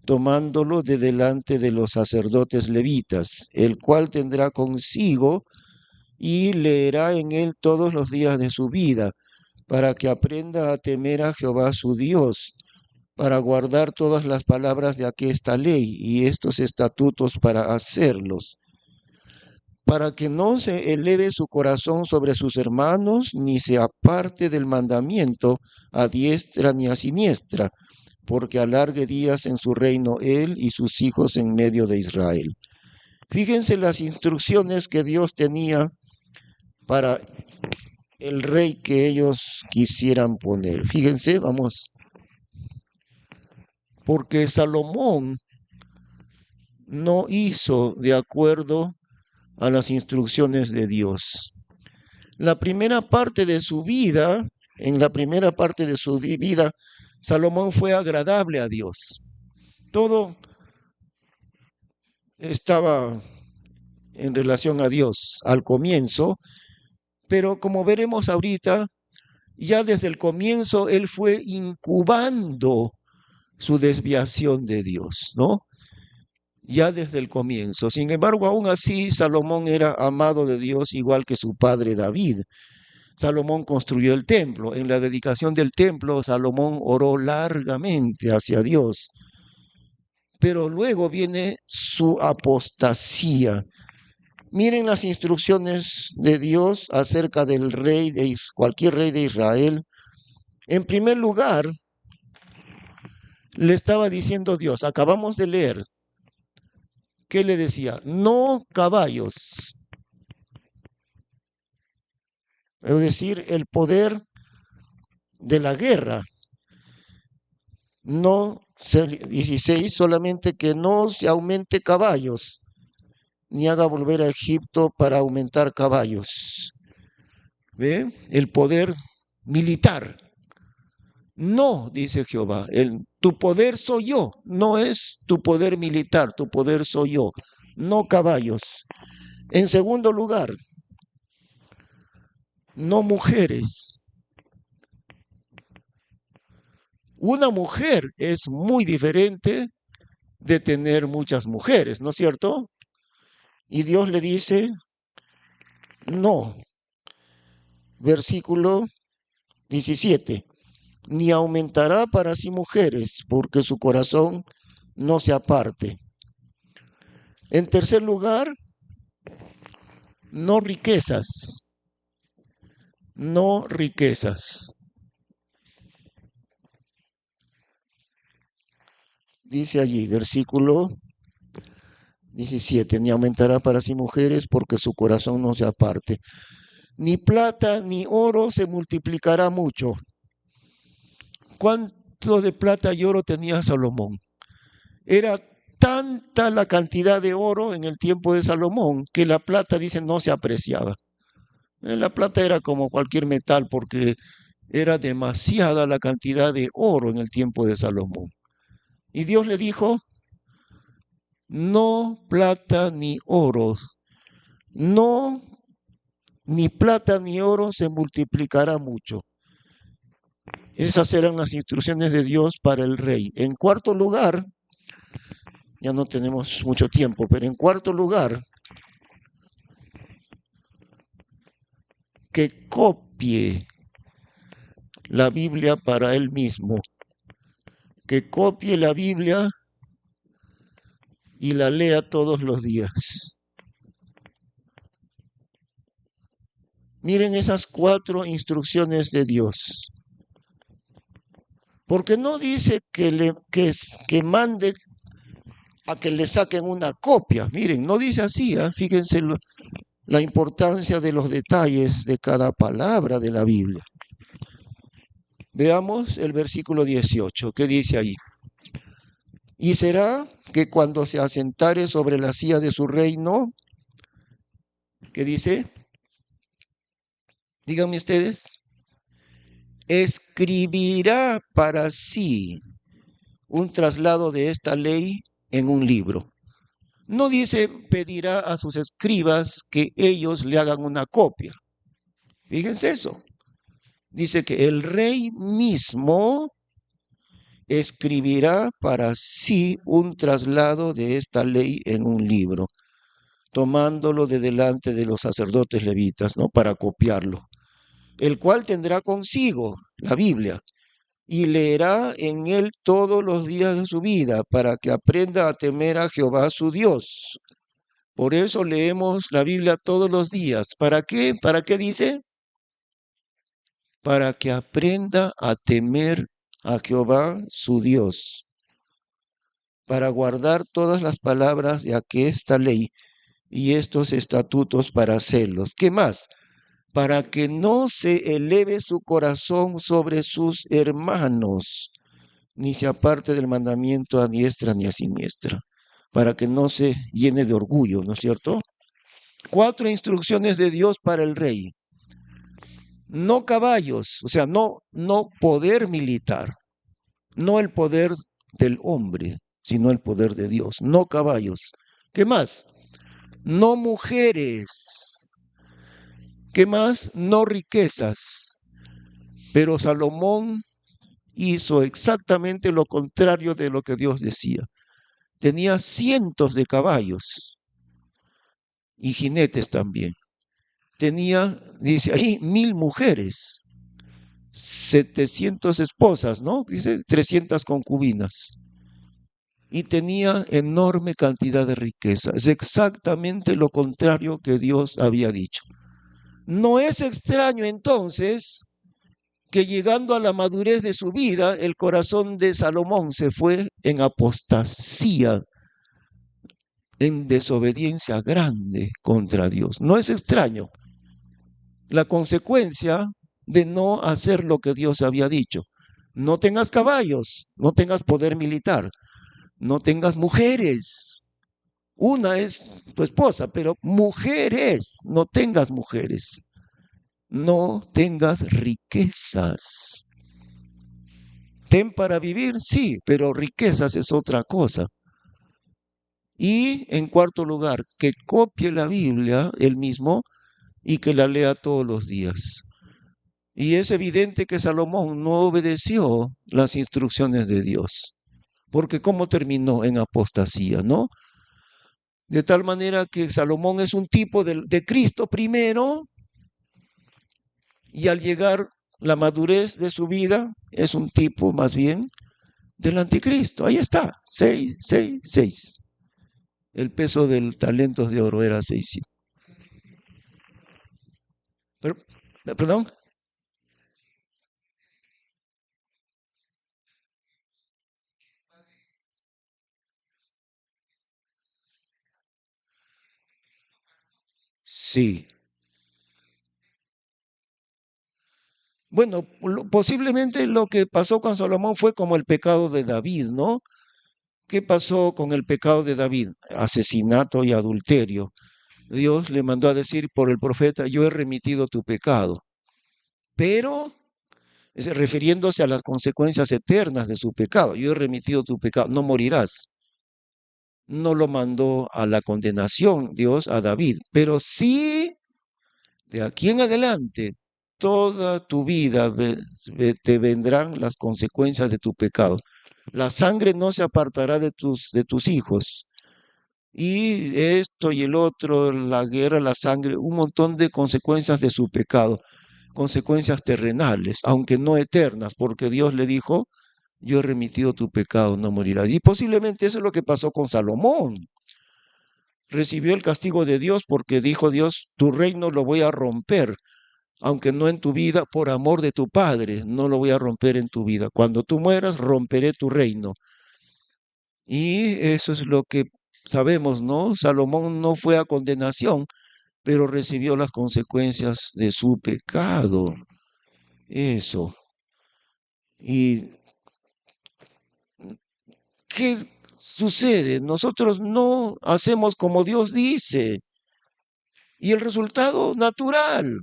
tomándolo de delante de los sacerdotes levitas, el cual tendrá consigo y leerá en él todos los días de su vida, para que aprenda a temer a Jehová su Dios, para guardar todas las palabras de aquesta ley y estos estatutos para hacerlos, para que no se eleve su corazón sobre sus hermanos, ni se aparte del mandamiento a diestra ni a siniestra, porque alargue días en su reino él y sus hijos en medio de Israel. Fíjense las instrucciones que Dios tenía para el rey que ellos quisieran poner. Fíjense, vamos, porque Salomón no hizo de acuerdo a las instrucciones de Dios. La primera parte de su vida, en la primera parte de su vida, Salomón fue agradable a Dios. Todo estaba en relación a Dios al comienzo, pero como veremos ahorita, ya desde el comienzo él fue incubando su desviación de Dios, ¿no? Ya desde el comienzo. Sin embargo, aún así, Salomón era amado de Dios igual que su padre David. Salomón construyó el templo. En la dedicación del templo, Salomón oró largamente hacia Dios. Pero luego viene su apostasía. Miren las instrucciones de Dios acerca del rey de cualquier rey de Israel. En primer lugar, le estaba diciendo Dios, acabamos de leer, ¿qué le decía? No caballos. Es decir, el poder de la guerra. No, 16, solamente que no se aumente caballos, ni haga volver a Egipto para aumentar caballos. ¿Ve? El poder militar. No, dice Jehová, tu poder soy yo, no es tu poder militar, tu poder soy yo, no caballos. En segundo lugar, no mujeres. Una mujer es muy diferente de tener muchas mujeres, ¿no es cierto? Y Dios le dice, no. Versículo 17. Ni aumentará para sí mujeres, porque su corazón no se aparte. En tercer lugar, no riquezas. No riquezas. Dice allí, versículo 17, ni aumentará para sí mujeres, porque su corazón no se aparte. Ni plata ni oro se multiplicará mucho. ¿Cuánto de plata y oro tenía Salomón? Era tanta la cantidad de oro en el tiempo de Salomón que la plata, dicen, no se apreciaba. La plata era como cualquier metal porque era demasiada la cantidad de oro en el tiempo de Salomón. Y Dios le dijo, no plata ni oro, no, ni plata ni oro se multiplicará mucho. Esas eran las instrucciones de Dios para el rey. En cuarto lugar, ya no tenemos mucho tiempo, pero en cuarto lugar, que copie la Biblia para él mismo, que copie la Biblia y la lea todos los días. Miren esas 4 instrucciones de Dios. Porque no dice que mande a que le saquen una copia. Miren, no dice así. Fíjense la importancia de los detalles de cada palabra de la Biblia. Veamos el versículo 18. ¿Qué dice ahí? Y será que cuando se asentare sobre la silla de su reino, ¿qué dice? Díganme ustedes. escribirá para sí un traslado de esta ley en un libro. No dice pedirá a sus escribas que ellos le hagan una copia. Fíjense eso. Dice que el rey mismo escribirá para sí un traslado de esta ley en un libro, tomándolo de delante de los sacerdotes levitas, ¿no? Para copiarlo, el cual tendrá consigo la Biblia y leerá en él todos los días de su vida para que aprenda a temer a Jehová su Dios. Por eso leemos la Biblia todos los días. ¿Para qué? ¿Para qué dice? Para que aprenda a temer a Jehová su Dios, para guardar todas las palabras de aquesta ley y estos estatutos para hacerlos. ¿Qué más? Para que no se eleve su corazón sobre sus hermanos, ni se aparte del mandamiento a diestra ni a siniestra, para que no se llene de orgullo, ¿no es cierto? 4 instrucciones de Dios para el rey. No caballos, o sea, no poder militar, no el poder del hombre, sino el poder de Dios. No caballos. ¿Qué más? No mujeres. ¿Qué más? No riquezas. Pero Salomón hizo exactamente lo contrario de lo que Dios decía. Tenía cientos de caballos y jinetes también. Tenía, dice ahí, 1000 mujeres, 700 esposas, ¿no? Dice 300 concubinas. Y tenía enorme cantidad de riqueza. Es exactamente lo contrario que Dios había dicho. No es extraño entonces que llegando a la madurez de su vida, el corazón de Salomón se fue en apostasía, en desobediencia grande contra Dios. No es extraño la consecuencia de no hacer lo que Dios había dicho. No tengas caballos, no tengas poder militar, no tengas mujeres. Una es tu esposa, pero mujeres, no tengas mujeres. No tengas riquezas. Ten para vivir, sí, pero riquezas es otra cosa. Y en cuarto lugar, que copie la Biblia él mismo y que la lea todos los días. Y es evidente que Salomón no obedeció las instrucciones de Dios, porque cómo terminó en apostasía, ¿no? De tal manera que Salomón es un tipo de Cristo primero, y al llegar la madurez de su vida es un tipo más bien del anticristo. Ahí está, 6, 6, 6. El peso del talentos de oro era 6. Pero, perdón. Sí. Bueno, posiblemente lo que pasó con Salomón fue como el pecado de David, ¿no? ¿Qué pasó con el pecado de David? Asesinato y adulterio. Dios le mandó a decir por el profeta, yo he remitido tu pecado. Pero, refiriéndose a las consecuencias eternas de su pecado, yo he remitido tu pecado, no morirás. No lo mandó a la condenación Dios a David, pero sí, de aquí en adelante, toda tu vida te vendrán las consecuencias de tu pecado. La sangre no se apartará de tus hijos. Y esto y el otro, la guerra, la sangre, un montón de consecuencias de su pecado, consecuencias terrenales, aunque no eternas, porque Dios le dijo, yo he remitido tu pecado, no morirás. Y posiblemente eso es lo que pasó con Salomón. Recibió el castigo de Dios porque dijo Dios, tu reino lo voy a romper, aunque no en tu vida, por amor de tu Padre, no lo voy a romper en tu vida. Cuando tú mueras, romperé tu reino. Y eso es lo que sabemos, ¿no? Salomón no fue a condenación, pero recibió las consecuencias de su pecado. Eso. ¿Y qué sucede? Nosotros no hacemos como Dios dice. Y el resultado natural.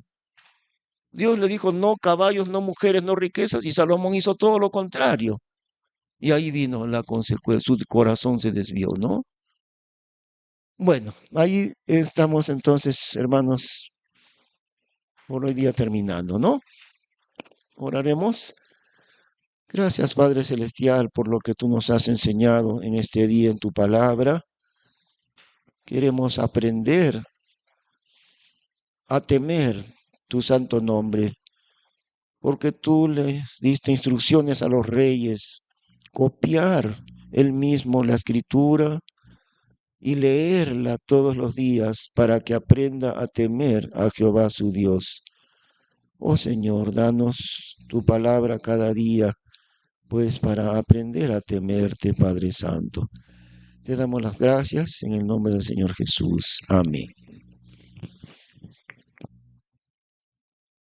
Dios le dijo, no caballos, no mujeres, no riquezas, y Salomón hizo todo lo contrario. Y ahí vino la consecuencia, su corazón se desvió, ¿no? Bueno, ahí estamos entonces, hermanos, por hoy día terminando, ¿no? Oraremos. Gracias, Padre Celestial, por lo que tú nos has enseñado en este día en tu palabra. Queremos aprender a temer tu santo nombre, porque tú les diste instrucciones a los reyes, copiar él mismo la escritura y leerla todos los días para que aprenda a temer a Jehová su Dios. Oh Señor, danos tu palabra cada día, pues para aprender a temerte, Padre Santo. Te damos las gracias en el nombre del Señor Jesús. Amén.